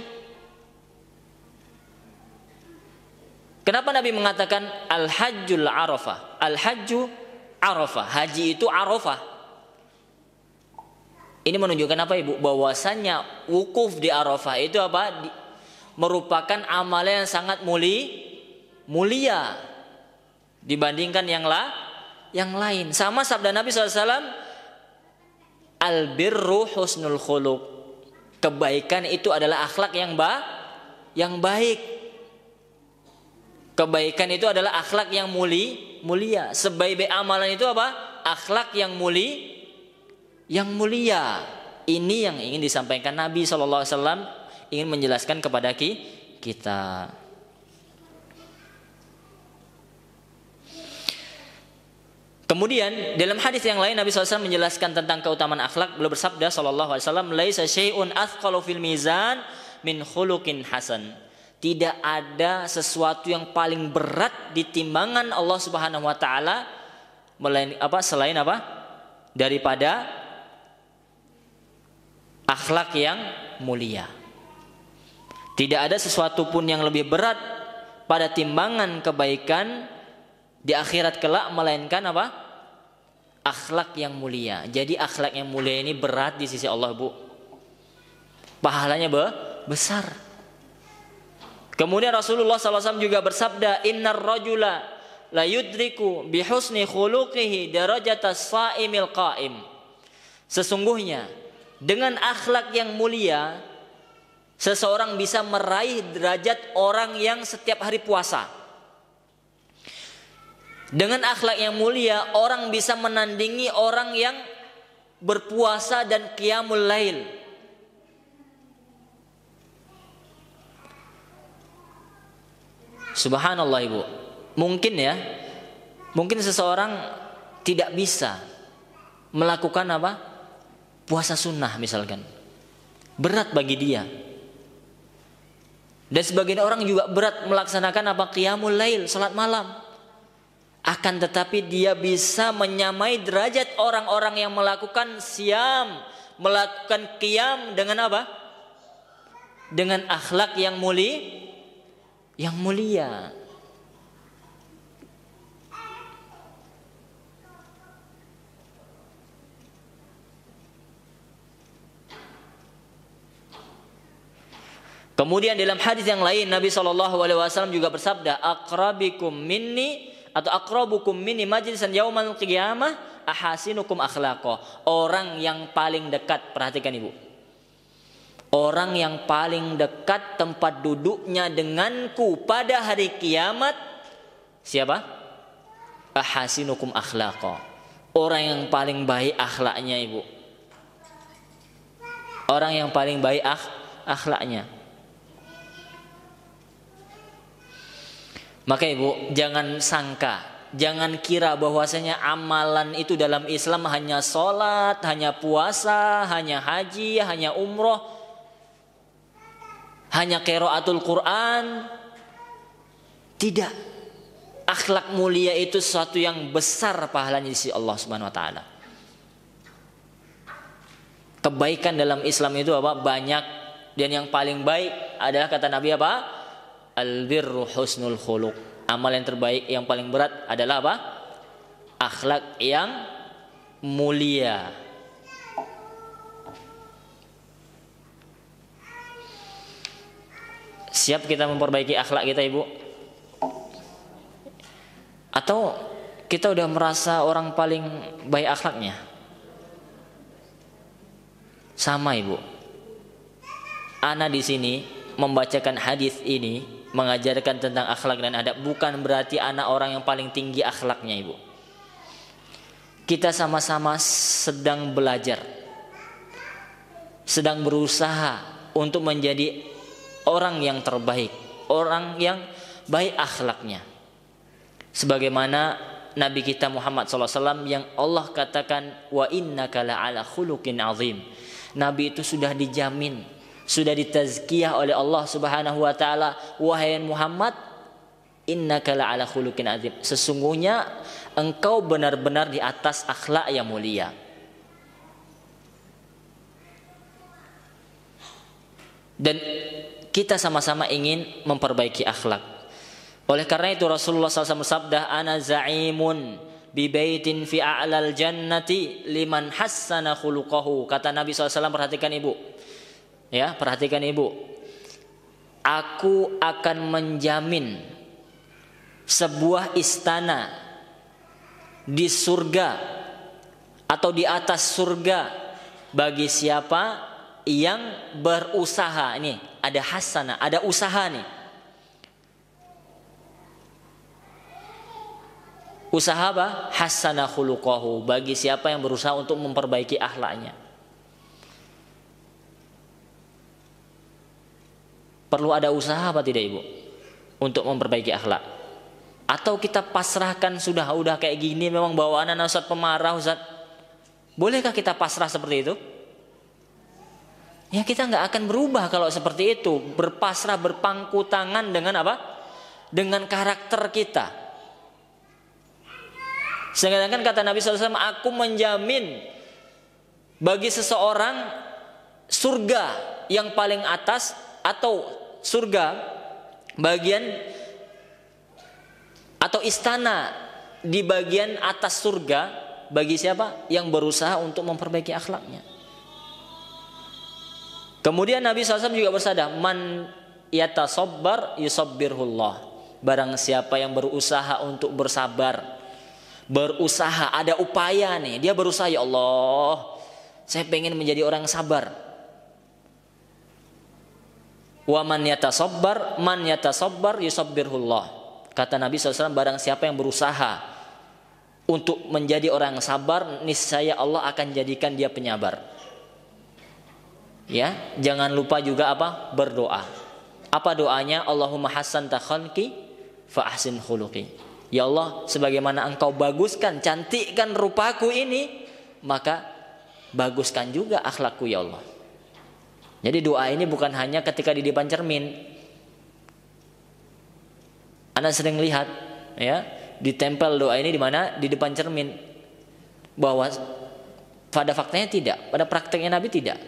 Kenapa Nabi mengatakan al-hajjul arafah? Al-hajju Arafah, haji itu Arafah. Ini menunjukkan apa, Ibu? Bahwasannya wukuf di Arafah itu apa? Merupakan amalan yang sangat mulia dibandingkan yang lain. Sama sabda Nabi SAW, al-birru husnul khuluq. Kebaikan itu adalah akhlak yang baik. Kebaikan itu adalah akhlak yang mulia. Sebaik-baik amalan itu apa? Akhlak yang mulia. Ini yang ingin disampaikan Nabi SAW, ingin menjelaskan kepada kita. Kemudian dalam hadis yang lain Nabi SAW menjelaskan tentang keutamaan akhlak. Beliau bersabda SAW, laisa syai'un athqalu fil mizan min khuluqin hasan. Tidak ada sesuatu yang paling berat di timbangan Allah Subhanahu wa taala selain daripada akhlak yang mulia. Tidak ada sesuatu pun yang lebih berat pada timbangan kebaikan di akhirat kelak melainkan akhlak yang mulia. Jadi akhlak yang mulia ini berat di sisi Allah, Bu. Pahalanya besar. Kemudian Rasulullah SAW juga bersabda, innar rajula la yudriku bihusni khuluqihi darajatas sha'imil qa'im. Sesungguhnya dengan akhlak yang mulia seseorang bisa meraih derajat orang yang setiap hari puasa. Dengan akhlak yang mulia orang bisa menandingi orang yang berpuasa dan qiyamul lail. Subhanallah, Ibu. Mungkin seseorang tidak bisa melakukan puasa sunnah misalkan. Berat bagi dia. Dan sebagian orang juga berat melaksanakan qiyamul lail, salat malam. Akan tetapi dia bisa menyamai derajat orang-orang yang melakukan siam, melakukan qiyam dengan Dengan akhlak yang mulia. Kemudian dalam hadis yang lain Nabi SAW juga bersabda, aqrabukum minni majlisan yaumal qiyamah ahasinukum akhlaqa. Orang yang paling dekat, perhatikan Ibu. Orang yang paling dekat tempat duduknya denganku pada hari kiamat siapa? Ahasinukum akhlaqa. orang yang paling baik akhlaknya, Ibu. Orang yang paling baik akhlaknya. Maka Ibu, jangan sangka, jangan kira bahwasanya amalan itu dalam Islam hanya sholat, hanya puasa, hanya haji, hanya umroh, hanya qiraatul Quran. Tidak. Akhlak mulia itu sesuatu yang besar pahalanya di sisi Allah Subhanahu wa taala. Kebaikan dalam Islam itu apa? Banyak, dan yang paling baik adalah kata Nabi apa? Al-birru husnul khuluq. Amal yang terbaik yang paling berat adalah apa? Akhlak yang mulia. Siap kita memperbaiki akhlak kita, Ibu? Atau kita udah merasa orang paling baik akhlaknya? Sama, Ibu. Ana di sini membacakan hadis ini, mengajarkan tentang akhlak dan adab, bukan berarti ana orang yang paling tinggi akhlaknya, Ibu. Kita sama-sama sedang belajar, sedang berusaha untuk menjadi orang yang terbaik, orang yang baik akhlaknya. Sebagaimana Nabi kita Muhammad SAW yang Allah katakan, wa innaka la'ala khuluqin azim. Nabi itu sudah dijamin, sudah ditazkiyah oleh Allah Subhanahu wa taala, wahai Muhammad, innaka la'ala khuluqin azim. Sesungguhnya engkau benar-benar di atas akhlak yang mulia. Dan kita sama-sama ingin memperbaiki akhlak. Oleh karena itu Rasulullah SAW bersabda, ana za'imun bi baitin fi a'lal jannati liman hassana khuluquhu. Kata Nabi SAW, perhatikan Ibu. Ya, perhatikan Ibu. Aku akan menjamin sebuah istana di surga atau di atas surga bagi siapa yang berusaha. Ini ada hasanah, ada usaha nih. Usaha apa? Hasanah khuluquhu, bagi siapa yang berusaha untuk memperbaiki akhlaknya. Perlu ada usaha apa tidak, Ibu, untuk memperbaiki akhlak? Atau kita pasrahkan sudah kayak gini, memang bawaan anak Ustaz pemarah Ustaz. Bolehkah kita pasrah seperti itu? Ya, kita nggak akan berubah kalau seperti itu. Berpasrah, berpangku tangan dengan apa? Dengan karakter kita. Sedangkan kata Nabi SAW, aku menjamin bagi seseorang surga yang paling atas, atau surga bagian atau istana di bagian atas surga bagi siapa yang berusaha untuk memperbaiki akhlaknya. Kemudian Nabi SAW juga bersabda, man yatasabbar yusabbirhullah. Barang siapa yang berusaha untuk bersabar, berusaha, ada upaya nih, dia berusaha, ya Allah, saya pengen menjadi orang sabar. Wa man yatasabbar yusabbirhullah. Kata Nabi SAW, barang siapa yang berusaha untuk menjadi orang yang sabar, niscaya Allah akan jadikan dia penyabar. Ya, jangan lupa juga apa? Berdoa. Apa doanya? Allahumma hassanta khalqi fa ahsin khuluqi. Ya Allah, sebagaimana engkau baguskan, cantikkan rupaku ini, maka baguskan juga akhlakku, ya Allah. Jadi doa ini bukan hanya ketika di depan cermin. Anda sering lihat, ya, ditempel doa ini di mana? Di depan cermin. Bahwa pada faktanya tidak, pada prakteknya Nabi tidak.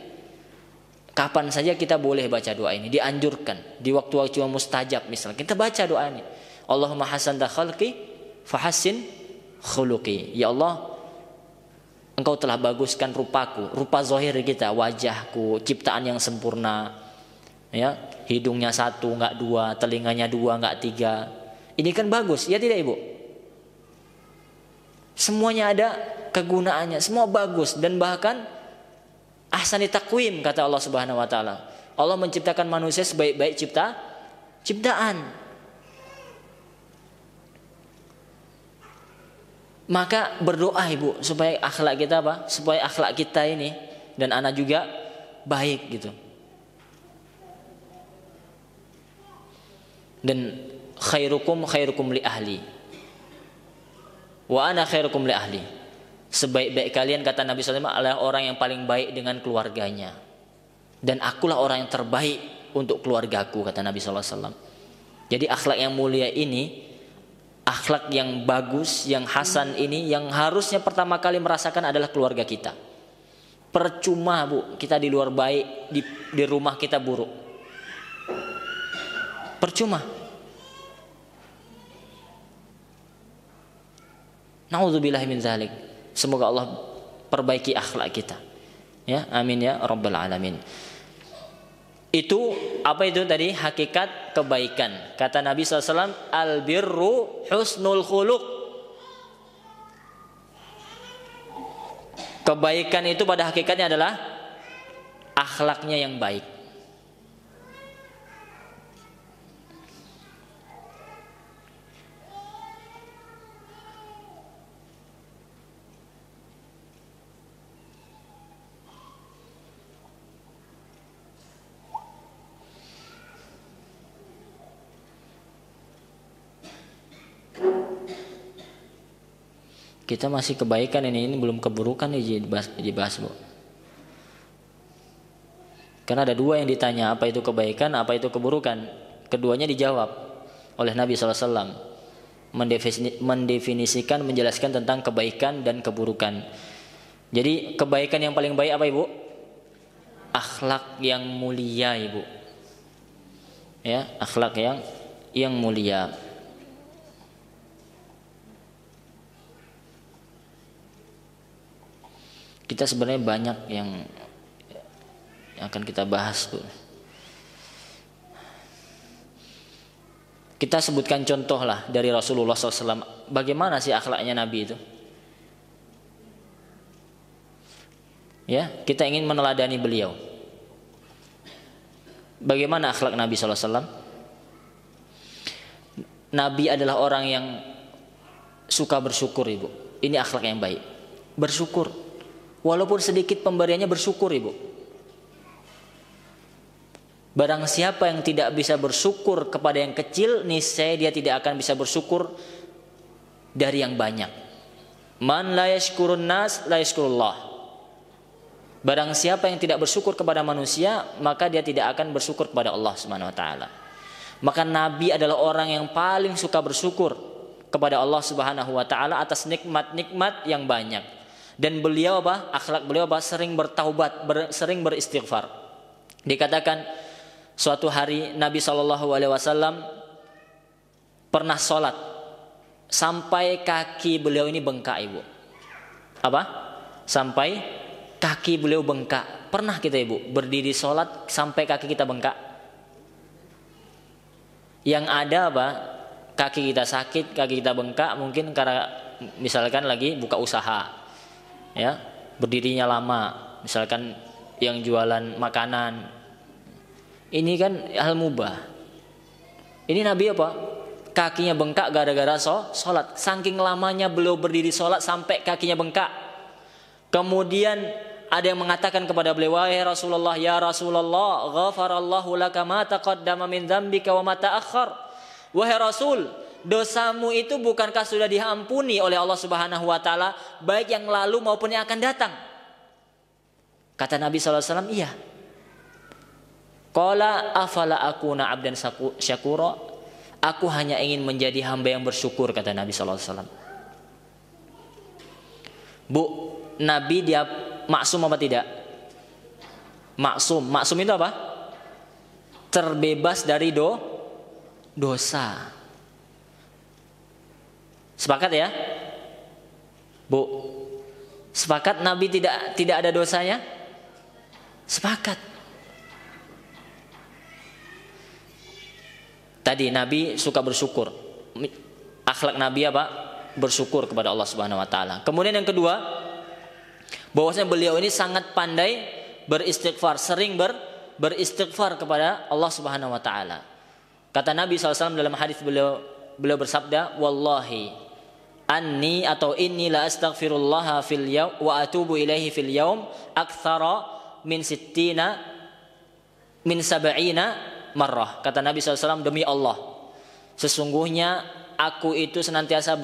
Kapan saja kita boleh baca doa ini, dianjurkan di waktu-waktu mustajab, misalnya kita baca doa ini. Allahumma hasanta khalqi fahassin khuluqi. Ya Allah, engkau telah baguskan rupaku, rupa zahir kita, wajahku, ciptaan yang sempurna. Ya, hidungnya 1 enggak 2, telinganya 2 enggak 3. Ini kan bagus, ya tidak, Ibu? Semuanya ada kegunaannya, semua bagus, dan bahkan ahsani taqwim kata Allah Subhanahu wa taala. Allah menciptakan manusia sebaik-baik ciptaan. Maka berdoa ibu supaya akhlak kita apa? Supaya akhlak kita ini dan anak juga baik gitu. Dan khairukum li ahli wa ana khairukum li ahli. Sebaik-baik kalian, kata Nabi SAW, adalah orang yang paling baik dengan keluarganya, dan akulah orang yang terbaik untuk keluargaku, kata Nabi SAW. Jadi akhlak yang mulia ini, akhlak yang bagus, yang hasan ini, yang harusnya pertama kali merasakan adalah keluarga kita. Percuma bu, kita di luar baik, di rumah kita buruk. Percuma. Na'udzubillahi min dzalik. Semoga Allah perbaiki akhlak kita. Ya, amin ya rabbal alamin. Itu apa itu tadi? Hakikat kebaikan. Kata Nabi SAW, al-birru husnul khuluq. Kebaikan itu pada hakikatnya adalah akhlaknya yang baik. Kita masih kebaikan ini belum keburukan nih dibahas bu. Karena ada dua yang ditanya, apa itu kebaikan, apa itu keburukan. Keduanya dijawab oleh Nabi SAW, mendefinisikan, menjelaskan tentang kebaikan dan keburukan. Jadi kebaikan yang paling baik apa ibu? Akhlak yang mulia ibu. Ya, akhlak yang mulia. Kita sebenarnya banyak yang akan kita bahas tuh. Kita sebutkan contoh lah dari Rasulullah SAW. Bagaimana sih akhlaknya Nabi itu? Ya, kita ingin meneladani beliau. Bagaimana akhlak Nabi SAW? Nabi adalah orang yang suka bersyukur ibu. Ini akhlak yang baik. Bersyukur. Walaupun sedikit pemberiannya, bersyukur ibu. Barang siapa yang tidak bisa bersyukur kepada yang kecil, niscaya dia tidak akan bisa bersyukur dari yang banyak. Man la yashkurun nas la yashkurullah. Barang siapa yang tidak bersyukur kepada manusia, maka dia tidak akan bersyukur kepada Allah Subhanahu wa taala. Maka Nabi adalah orang yang paling suka bersyukur kepada Allah Subhanahu wa taala atas nikmat-nikmat yang banyak. Dan beliau apa? Akhlak beliau apa? Sering bertaubat, sering beristighfar. Dikatakan suatu hari Nabi SAW pernah sholat sampai kaki beliau ini bengkak ibu. Apa? Sampai kaki beliau bengkak. Pernah kita ibu berdiri sholat sampai kaki kita bengkak? Yang ada apa? Kaki kita sakit, kaki kita bengkak, mungkin karena misalkan lagi buka usaha. Ya, berdirinya lama, misalkan yang jualan makanan, ini kan hal mubah. Ini Nabi apa? Kakinya bengkak gara-gara sholat. Saking lamanya beliau berdiri sholat sampai kakinya bengkak. Kemudian ada yang mengatakan kepada beliau, wahai Rasulullah, ya Rasulullah, ghafarallahu laka ma taqaddama min dzambika wa ma ta'akhkhar. Wahai Rasul, dosamu itu bukankah sudah diampuni oleh Allah Subhanahu wa taala, baik yang lalu maupun yang akan datang? Kata Nabi SAW, iya. Qala afala akuna abdan syakura. Aku hanya ingin menjadi hamba yang bersyukur, kata Nabi SAW. Bu, Nabi dia maksum apa tidak? Maksum. Maksum itu apa? Terbebas dari dosa. Sepakat ya? Bu, sepakat Nabi tidak ada dosanya? Sepakat. Tadi Nabi suka bersyukur. Akhlak Nabi apa? Bersyukur kepada Allah Subhanahu wa taala. Kemudian yang kedua, bahwasanya beliau ini sangat pandai beristighfar, sering beristighfar kepada Allah Subhanahu wa taala. Kata Nabi SAW dalam hadis beliau bersabda, wallahi anni atau inni la astaghfirullah fil yaum wa atubu ilaihi fil yaum aktsara min sittina min sab'ina marrah. Kata Nabi SAW, demi Allah, sesungguhnya aku itu senantiasa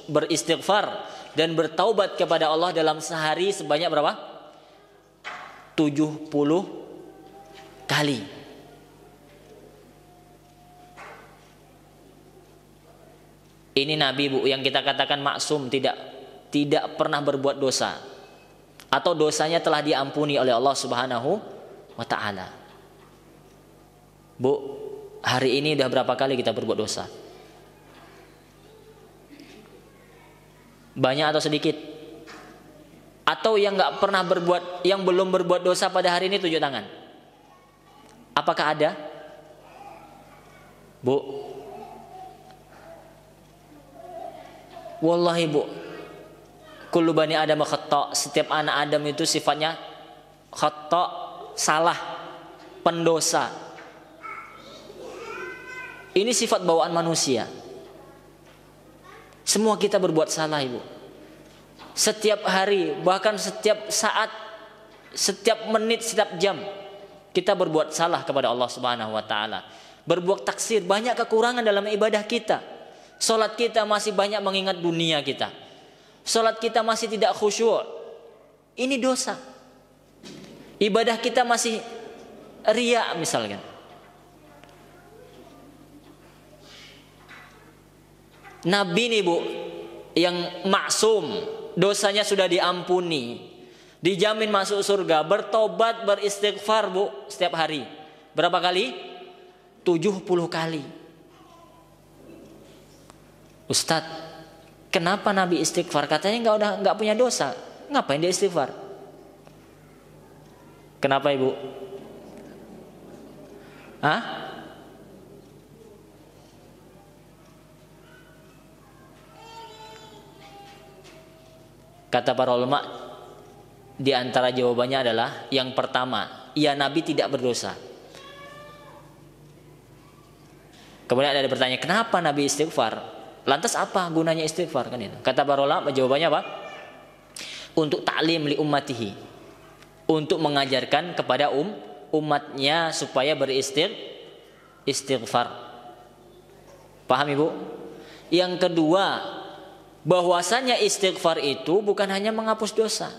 beristighfar dan bertaubat kepada Allah dalam sehari sebanyak berapa? 70 kali. Ini Nabi, Bu, yang kita katakan maksum, tidak pernah berbuat dosa, atau dosanya telah diampuni oleh Allah Subhanahu wa taala. Bu, hari ini udah berapa kali kita berbuat dosa? Banyak atau sedikit? Atau yang nggak pernah berbuat, yang belum berbuat dosa pada hari ini, tunjuk tangan. Apakah ada? Bu, wallahi, Bu, kullu bani Adam khata', setiap anak Adam itu sifatnya khata', salah, pendosa. Ini sifat bawaan manusia. Semua kita berbuat salah, Ibu. Setiap hari, bahkan setiap saat, setiap menit, setiap jam kita berbuat salah kepada Allah Subhanahu wa taala. Berbuat taksir, banyak kekurangan dalam ibadah kita. Salat kita masih banyak mengingat dunia kita. Salat kita masih tidak khusyuk. Ini dosa. Ibadah kita masih riya misalkan. Nabi nih, Bu, yang maksum, dosanya sudah diampuni, dijamin masuk surga, bertobat, beristighfar, Bu, setiap hari. Berapa kali? 70 kali. Ustadz, kenapa Nabi istighfar? Katanya nggak punya dosa. Ngapain dia istighfar? Kenapa, Ibu? Hah? Kata para ulama, di antara jawabannya adalah yang pertama, ya, Nabi tidak berdosa. Kemudian ada bertanya, kenapa Nabi istighfar? Lantas apa gunanya istighfar, kan itu? Kata para ulama, jawabannya apa? Untuk ta'lim li ummatihi, untuk mengajarkan kepada umatnya supaya beristighfar. Paham, Ibu? Yang kedua, bahwasanya istighfar itu bukan hanya menghapus dosa,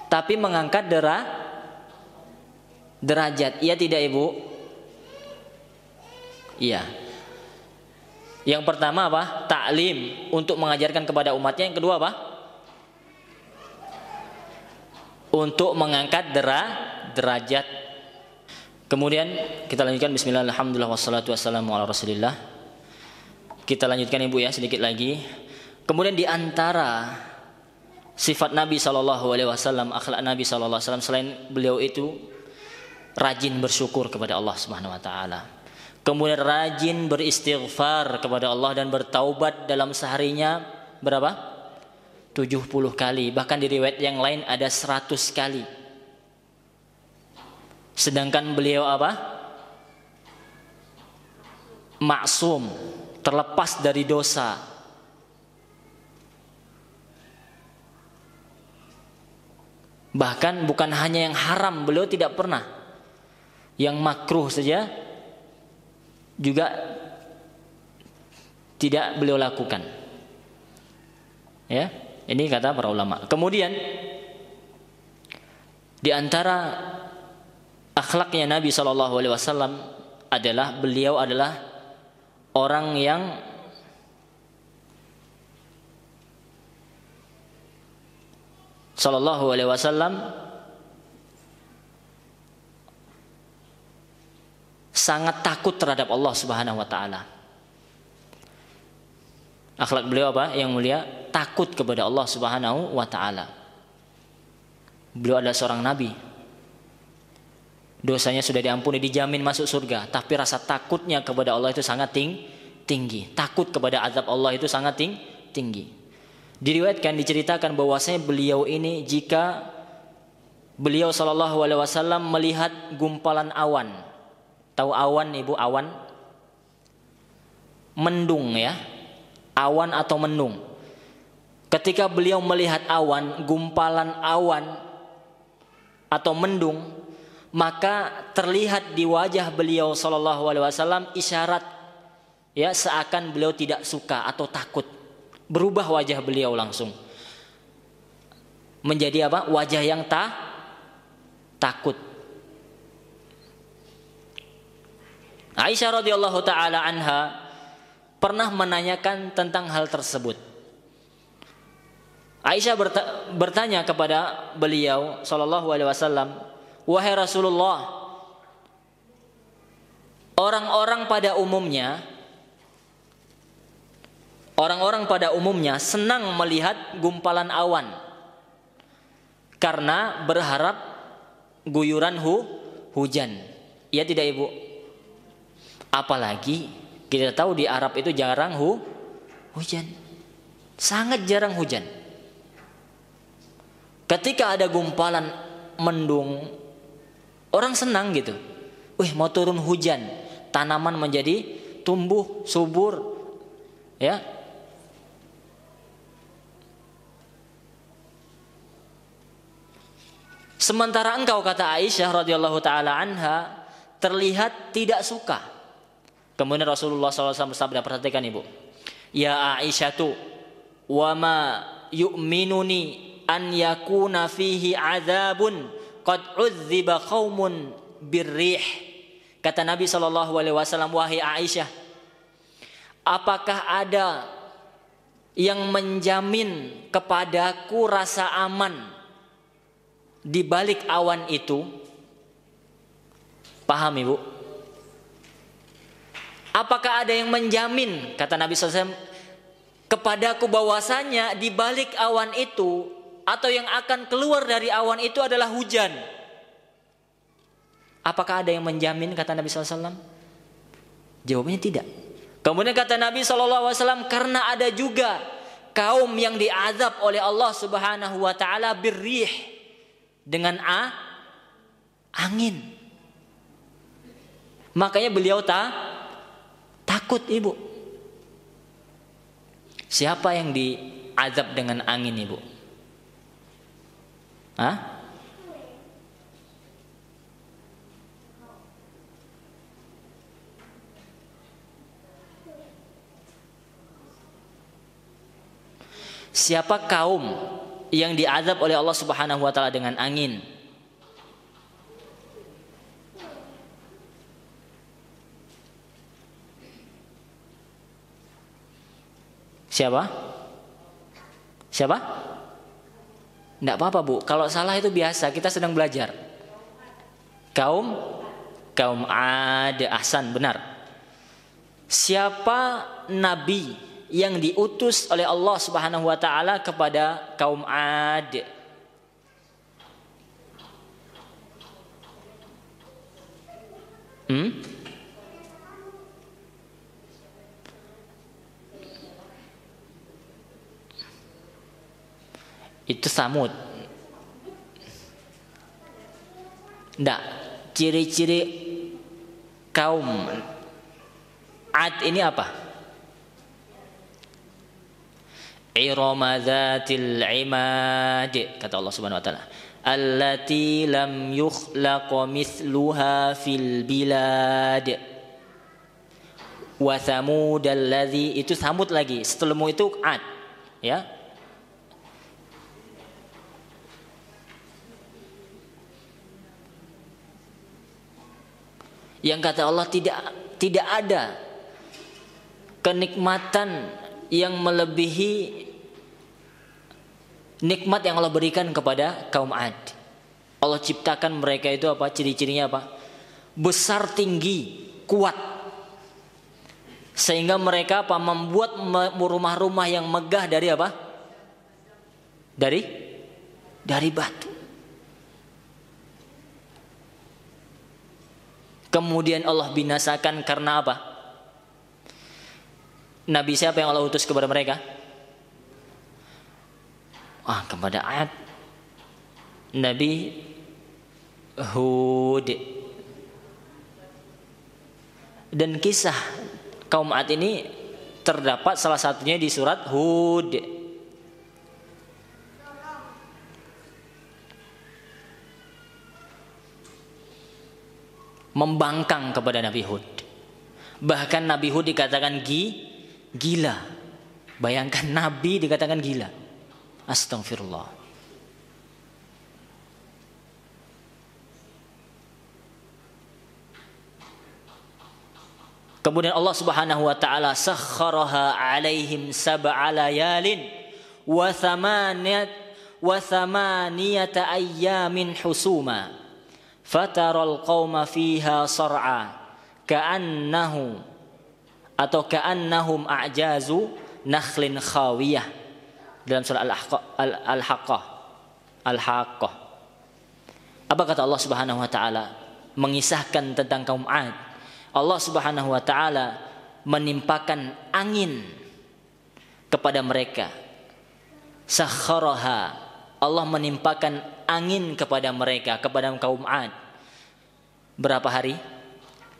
tapi mengangkat derajat. Iya tidak, Ibu? Iya. Yang pertama apa? Ta'lim, untuk mengajarkan kepada umatnya. Yang kedua apa? Untuk mengangkat derajat. Kemudian kita lanjutkan. Bismillah, alhamdulillah, wassalatu wassalamu ala rasulillah. Kita lanjutkan, Ibu, ya, sedikit lagi. Kemudian di antara sifat Nabi SAW, akhlak Nabi SAW, selain beliau itu rajin bersyukur kepada Allah Subhanahu wa taala. Kemudian rajin beristighfar kepada Allah dan bertaubat dalam seharinya berapa? 70 kali. Bahkan di riwayat yang lain ada 100 kali. Sedangkan beliau apa? Maksum, terlepas dari dosa. Bahkan bukan hanya yang haram beliau tidak pernah, yang makruh saja juga tidak beliau lakukan. Ya, ini kata para ulama. Kemudian di antara akhlaknya Nabi SAW adalah beliau adalah orang yang sallallahu alaihi wasallam sangat takut terhadap Allah Subhanahu wa taala. Akhlak beliau apa? Yang mulia, takut kepada Allah Subhanahu wa taala. Beliau adalah seorang nabi. Dosanya sudah diampuni, dijamin masuk surga, tapi rasa takutnya kepada Allah itu sangat tinggi. Takut kepada azab Allah itu sangat tinggi. Diriwayatkan, diceritakan bahwasanya beliau ini, jika beliau sallallahu alaihi wasallam melihat gumpalan awan, tahu awan, Ibu, awan mendung, ya, awan atau mendung. Ketika beliau melihat awan, gumpalan awan atau mendung, maka terlihat di wajah beliau sallallahu alaihi wasallam isyarat, ya, seakan beliau tidak suka atau takut. Berubah wajah beliau langsung menjadi apa? Wajah yang takut. Aisyah radhiyallahu taala anha pernah menanyakan tentang hal tersebut. Aisyah bertanya kepada beliau sallallahu alaihi wasallam, "Wahai Rasulullah, orang-orang pada umumnya senang melihat gumpalan awan karena berharap guyuran hujan. Ya tidak Ibu? Apalagi kita tahu di Arab itu jarang hujan. Sangat jarang hujan. Ketika ada gumpalan mendung, orang senang gitu. Mau turun hujan, tanaman menjadi tumbuh subur, ya. Sementara engkau, kata Aisyah radhiyallahu taala anha, terlihat tidak suka. Kemudian Rasulullah SAW bersabda, perhatikan Ibu, "Ya Aisyatu, wa ma yu'minuni an yakuna fihi adzabun qad uzziba qaumun birrih." Kata Nabi SAW, "Wahai Aisyah, apakah ada yang menjamin kepadaku rasa aman di balik awan itu?" Paham Ibu? Apakah ada yang menjamin, kata Nabi SAW, kepadaku bahwasanya di balik awan itu atau yang akan keluar dari awan itu adalah hujan? Apakah ada yang menjamin, kata Nabi SAW? Jawabannya tidak. Kemudian kata Nabi SAW, karena ada juga kaum yang diazab oleh Allah Subhanahu wa taala birrih, dengan angin. Makanya beliau takut Ibu. Siapa yang diazab dengan angin Ibu? Siapa kaum yang diazab oleh Allah Subhanahu wa taala dengan angin? Siapa? Tidak apa-apa Bu, kalau salah itu biasa, kita sedang belajar. Kaum Ad, ahsan, benar. Siapa nabi yang diutus oleh Allah Subhanahu wa taala kepada kaum Ad? Itu Samud. Enggak, ciri-ciri kaum Ad ini apa? Irama dzatil imad, kata Allah Subhanahu wa taala, allati lam yukhlaq mithluha fil bilad. Wa Thamud allazi, itu Samud lagi, setelahmu itu Ad, ya. Yang kata Allah tidak ada kenikmatan yang melebihi nikmat yang Allah berikan kepada kaum Ad. Allah ciptakan mereka itu apa? Ciri-cirinya apa? Besar, tinggi, kuat. Sehingga mereka apa? Membuat rumah-rumah yang megah dari apa? Dari batu. Kemudian Allah binasakan karena apa? Nabi siapa yang Allah utus kepada mereka? Kepada Ad, Nabi Hud. Dan kisah kaum Ad ini terdapat salah satunya di surat Hud. Membangkang kepada Nabi Hud. Bahkan Nabi Hud dikatakan gila. Bayangkan Nabi dikatakan gila. Astagfirullah. Kemudian Allah Subhanahu wa taala sakhkharaha 'alaihim sab'a layalin wa thamaniyata ayyamin husuma fataral qauma fiha sar'a ka'annahum a'jazu nakhlin khawiyah dalam surah Al-Haqqah. Apa kata Allah Subhanahu wa taala mengisahkan tentang kaum 'Ad? Allah Subhanahu wa taala menimpakan angin kepada mereka. Sakharaha, Allah menimpakan angin kepada mereka, kepada kaum 'Ad. Berapa hari?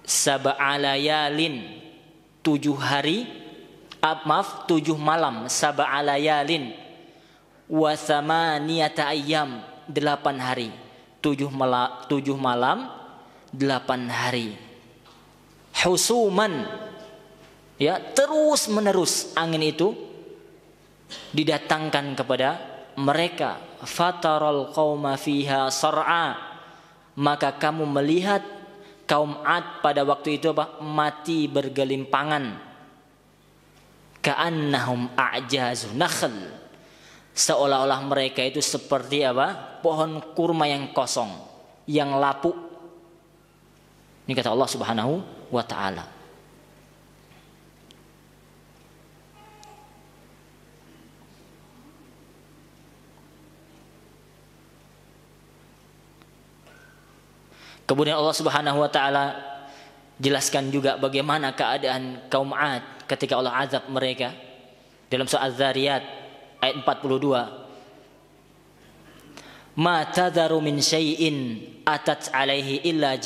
Sab'a layalin, 7 malam. Sab'a layalin wa thamaniyata ayyam, 8 hari. 7 malam, 8 hari. Husuman, ya, terus menerus angin itu didatangkan kepada mereka. Fataral qauma fiha sar'a, maka kamu melihat kaum 'Ad pada waktu itu mati bergelimpangan. Ka'annahum a'jazu nakhl, seolah-olah mereka itu seperti pohon kurma yang kosong, yang lapuk. Ini kata Allah Subhanahu wa ta'ala. Kemudian Allah Subhanahu wa ta'ala jelaskan juga bagaimana keadaan kaum 'Ad ketika Allah azab mereka dalam surah Az-Zariyat ayat 42. Ma tadharu min syai'in atat 'alaihi illa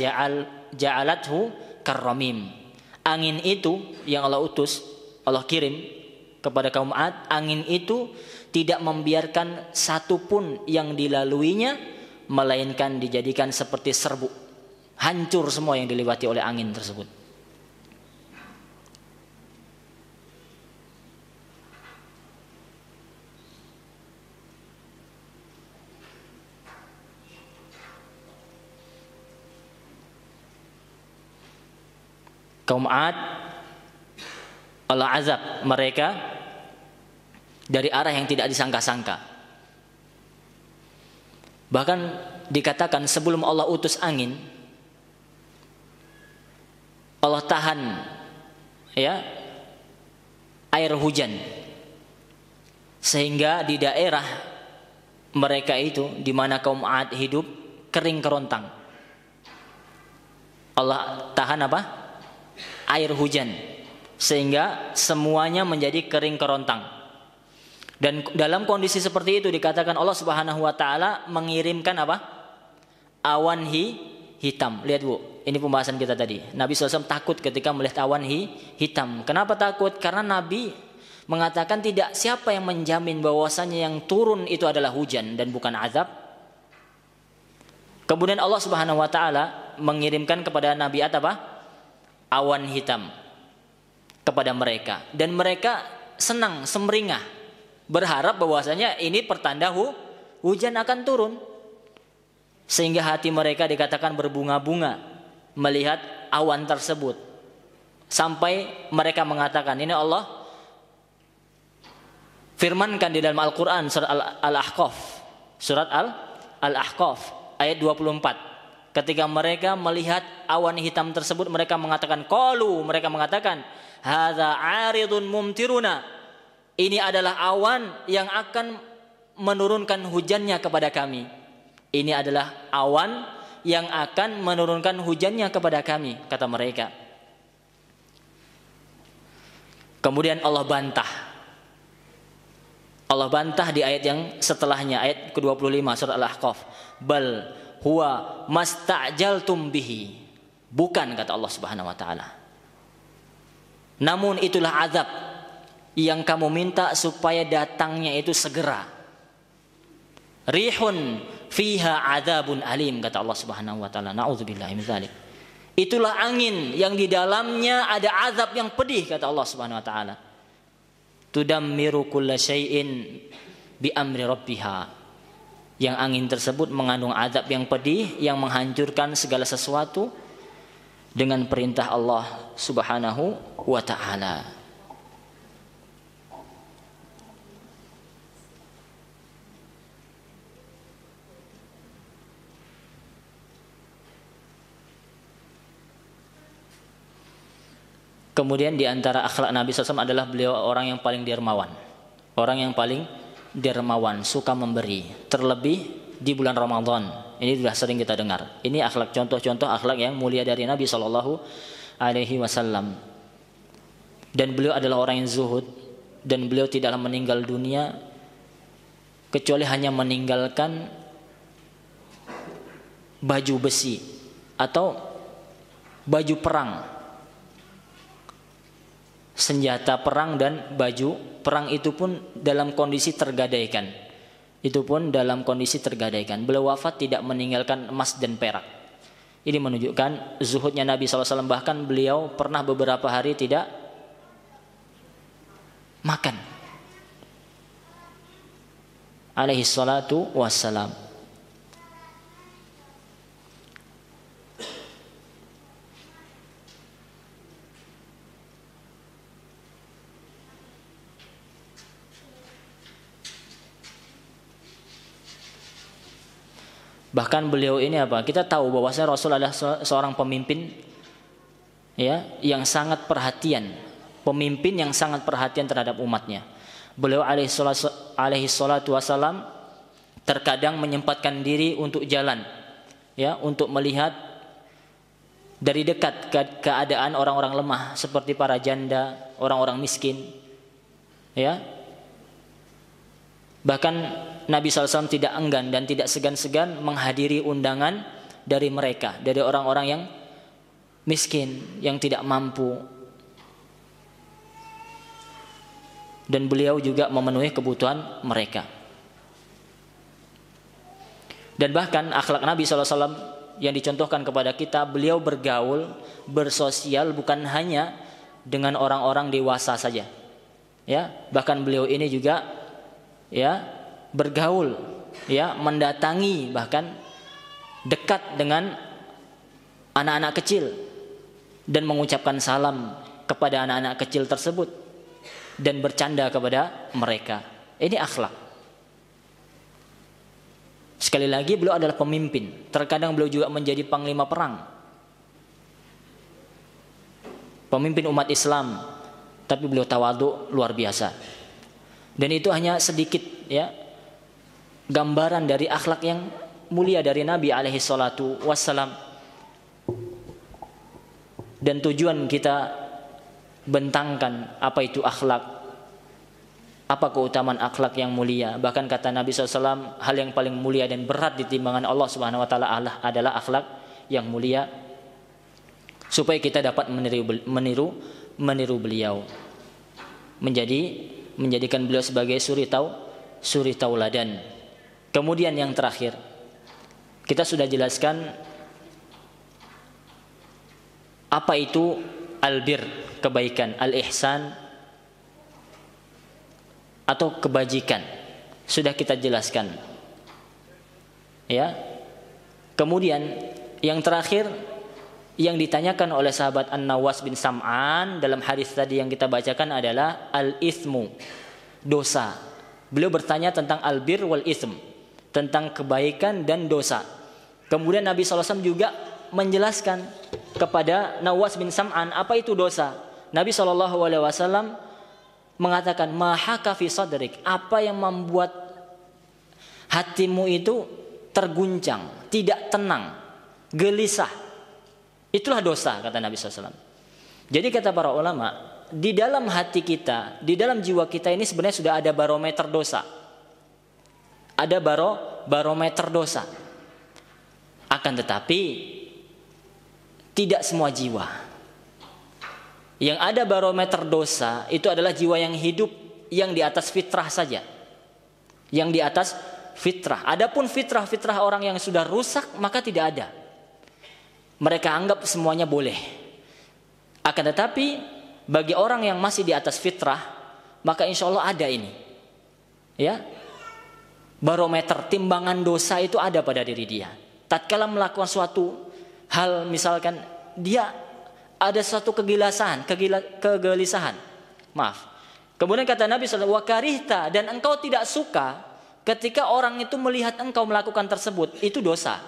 ja'alathu karramim. Angin itu yang Allah utus, Allah kirim kepada kaum 'Ad, angin itu tidak membiarkan satu pun yang dilaluinya melainkan dijadikan seperti serbuk. Hancur semua yang dilewati oleh angin tersebut. Kaum 'Ad, Allah azab mereka dari arah yang tidak disangka-sangka. Bahkan dikatakan sebelum Allah utus angin, Allah tahan air hujan, sehingga di daerah mereka itu di mana kaum 'Ad hidup kering kerontang. Allah tahan air hujan, sehingga semuanya menjadi kering kerontang. Dan dalam kondisi seperti itu dikatakan Allah Subhanahu wa taala mengirimkan awan hitam. Lihat Bu, ini pembahasan kita tadi. Nabi SAW takut ketika melihat awan hitam. Kenapa takut? Karena Nabi mengatakan tidak, siapa yang menjamin bahwasanya yang turun itu adalah hujan dan bukan azab. Kemudian Allah Subhanahu wa taala mengirimkan kepada Nabi awan hitam kepada mereka, dan mereka senang, semringah, berharap bahwasanya ini pertanda hujan akan turun, sehingga hati mereka dikatakan berbunga-bunga melihat awan tersebut, sampai mereka mengatakan, ini Allah firmankan di dalam Al-Quran surat Al-Ahqaf ayat 24. Ketika mereka melihat awan hitam tersebut, mereka mengatakan, mereka mengatakan, hadza 'aridun mumtiruna. Ini adalah awan yang akan menurunkan hujannya kepada kami. Ini adalah awan yang akan menurunkan hujannya kepada kami, kata mereka. Kemudian Allah bantah. Allah bantah di ayat yang setelahnya, ayat ke-25 surat Al-Ahqaf. Bal huwa masta'jaltum bihi. Bukan, kata Allah Subhanahu wa taala. Namun itulah azab yang kamu minta supaya datangnya itu segera. Rihun fiha adzabun alim, kata Allah Subhanahu wa taala. Nauzubillahi min dzalik. Itulah angin yang di dalamnya ada azab yang pedih, kata Allah Subhanahu wa taala. Tudammiru kulla syai'in bi amri rabbiha. Yang angin tersebut mengandung azab yang pedih yang menghancurkan segala sesuatu dengan perintah Allah Subhanahu wa taala. Kemudian di antara akhlak Nabi SAW adalah beliau orang yang paling dermawan. Orang yang paling dermawan, suka memberi. Terlebih di bulan Ramadan. Ini sudah sering kita dengar. Ini akhlak, contoh-contoh akhlak yang mulia dari Nabi SAW. Dan beliau adalah orang yang zuhud. Dan beliau tidaklah meninggal dunia kecuali hanya meninggalkan baju besi atau baju perang, senjata perang dan baju perang, itu pun dalam kondisi tergadaikan. Beliau wafat tidak meninggalkan emas dan perak. Ini menunjukkan zuhudnya Nabi SAW. Bahkan beliau pernah beberapa hari tidak makan, alaihi salatu wassalam. Bahkan beliau ini apa? Kita tahu bahwasanya Rasul adalah seorang pemimpin, ya, yang sangat perhatian, pemimpin yang sangat perhatian terhadap umatnya. Beliau alaihi salatu wasalam terkadang menyempatkan diri untuk jalan, ya, untuk melihat dari dekat keadaan orang-orang lemah seperti para janda, orang-orang miskin, ya. Bahkan Nabi SAW tidak enggan dan tidak segan-segan menghadiri undangan dari mereka, dari orang-orang yang miskin, yang tidak mampu. Dan beliau juga memenuhi kebutuhan mereka. Dan bahkan akhlak Nabi SAW yang dicontohkan kepada kita, beliau bergaul, bersosial bukan hanya dengan orang-orang dewasa saja, ya. Bahkan beliau ini juga, ya, bergaul, ya, mendatangi, bahkan dekat dengan anak-anak kecil dan mengucapkan salam kepada anak-anak kecil tersebut dan bercanda kepada mereka. Ini akhlak. Sekali lagi, beliau adalah pemimpin. Terkadang beliau juga menjadi panglima perang, pemimpin umat Islam, tapi beliau tawadhu luar biasa. Dan itu hanya sedikit, ya, gambaran dari akhlak yang mulia dari Nabi alaihi salatu wassalam. Dan tujuan kita bentangkan apa itu akhlak, apa keutamaan akhlak yang mulia. Bahkan kata Nabi SAW, hal yang paling mulia dan berat di timbangan Allah Subhanahu wa taala adalah akhlak yang mulia, supaya kita dapat meniru beliau, menjadikan beliau sebagai suri tauladan. Kemudian yang terakhir, kita sudah jelaskan apa itu albir, kebaikan, al-ihsan atau kebajikan. Sudah kita jelaskan, ya. Kemudian yang terakhir yang ditanyakan oleh sahabat An-Nawas bin Sam'an dalam hadis tadi yang kita bacakan adalah al-ithmu, dosa. Beliau bertanya tentang albir wal ithm, tentang kebaikan dan dosa. Kemudian Nabi SAW juga menjelaskan kepada Nawas bin Sam'an apa itu dosa. Nabi SAW mengatakan, mahaka fi sadrik, apa yang membuat hatimu itu terguncang, tidak tenang, gelisah, itulah dosa, kata Nabi SAW. Jadi kata para ulama, di dalam hati kita, di dalam jiwa kita ini sebenarnya sudah ada barometer dosa. Ada barometer dosa. Akan tetapi tidak semua jiwa Yang ada barometer dosa itu adalah jiwa yang hidup yang di atas fitrah saja. Yang di atas fitrah. Adapun fitrah-fitrah orang yang sudah rusak maka tidak ada. Mereka anggap semuanya boleh. Akan tetapi bagi orang yang masih di atas fitrah, maka insya Allah ada ini. Ya, barometer timbangan dosa itu ada pada diri dia. Tatkala melakukan suatu hal, misalkan dia ada suatu kegelisahan. Maaf. Kemudian kata Nabi SAW, wa karihta, dan engkau tidak suka ketika orang itu melihat engkau melakukan tersebut, itu dosa.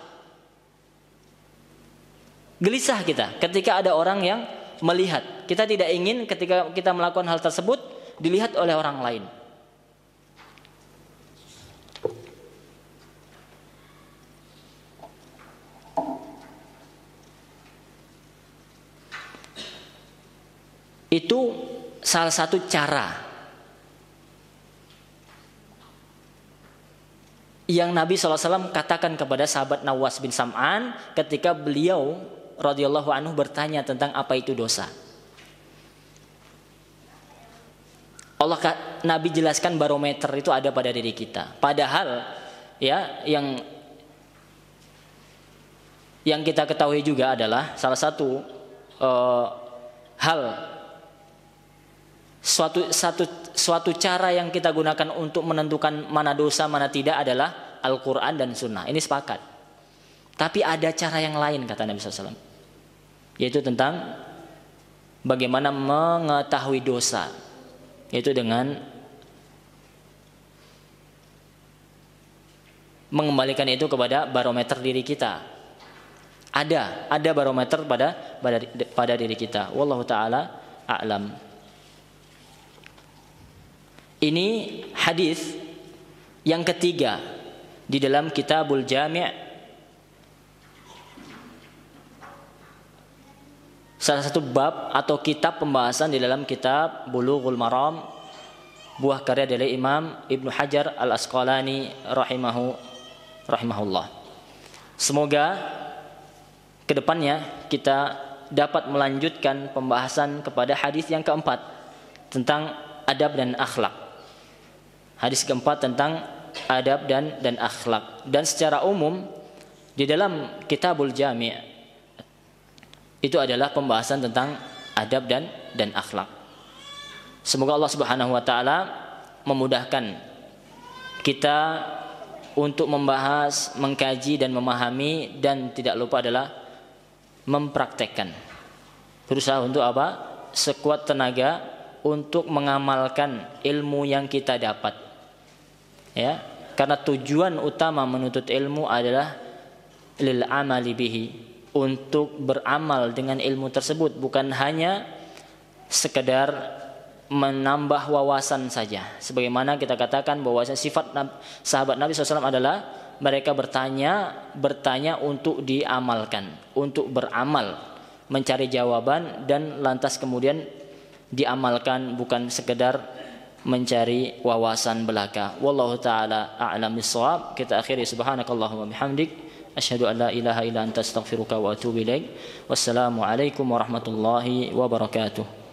Gelisah kita ketika ada orang yang melihat. Kita tidak ingin ketika kita melakukan hal tersebut dilihat oleh orang lain. Itu salah satu cara yang Nabi SAW katakan kepada sahabat Nawas bin Sam'an ketika beliau radhiyallahu anhu bertanya tentang apa itu dosa. Nabi jelaskan barometer itu ada pada diri kita. Padahal ya yang kita ketahui juga adalah salah satu hal suatu cara yang kita gunakan untuk menentukan mana dosa mana tidak adalah Al-Quran dan Sunnah. Ini sepakat. Tapi ada cara yang lain kata Nabi SAW, yaitu tentang bagaimana mengetahui dosa, yaitu dengan mengembalikan itu kepada barometer diri kita. Ada barometer pada diri kita. Wallahu taala a'lam. Ini hadis yang ketiga di dalam Kitabul Jami', salah satu bab atau kitab pembahasan di dalam kitab Bulughul Maram, buah karya dari Imam Ibnu Hajar Al-Asqalani rahimahullah. Semoga kedepannya kita dapat melanjutkan pembahasan kepada hadis yang keempat tentang adab dan akhlak. Hadis keempat tentang adab dan akhlak. Dan secara umum di dalam Kitabul Jami' itu adalah pembahasan tentang adab dan akhlak. Semoga Allah Subhanahu wa taala memudahkan kita untuk membahas, mengkaji dan memahami, dan tidak lupa adalah mempraktekkan. Berusaha untuk apa? Sekuat tenaga untuk mengamalkan ilmu yang kita dapat. Ya, karena tujuan utama menuntut ilmu adalah lil amali bihi, untuk beramal dengan ilmu tersebut, bukan hanya sekedar menambah wawasan saja. Sebagaimana kita katakan bahwa sifat sahabat Nabi SAW adalah mereka bertanya untuk diamalkan, untuk beramal, mencari jawaban dan lantas kemudian diamalkan, bukan sekedar mencari wawasan belaka. Wallahu taala a'lam bissawab. Kita akhiri subhanakallahumma bihamdik asyhadu an la ilaha illa anta astaghfiruka wa atubu ilaik. Wassalamu alaikum warahmatullahi wabarakatuh.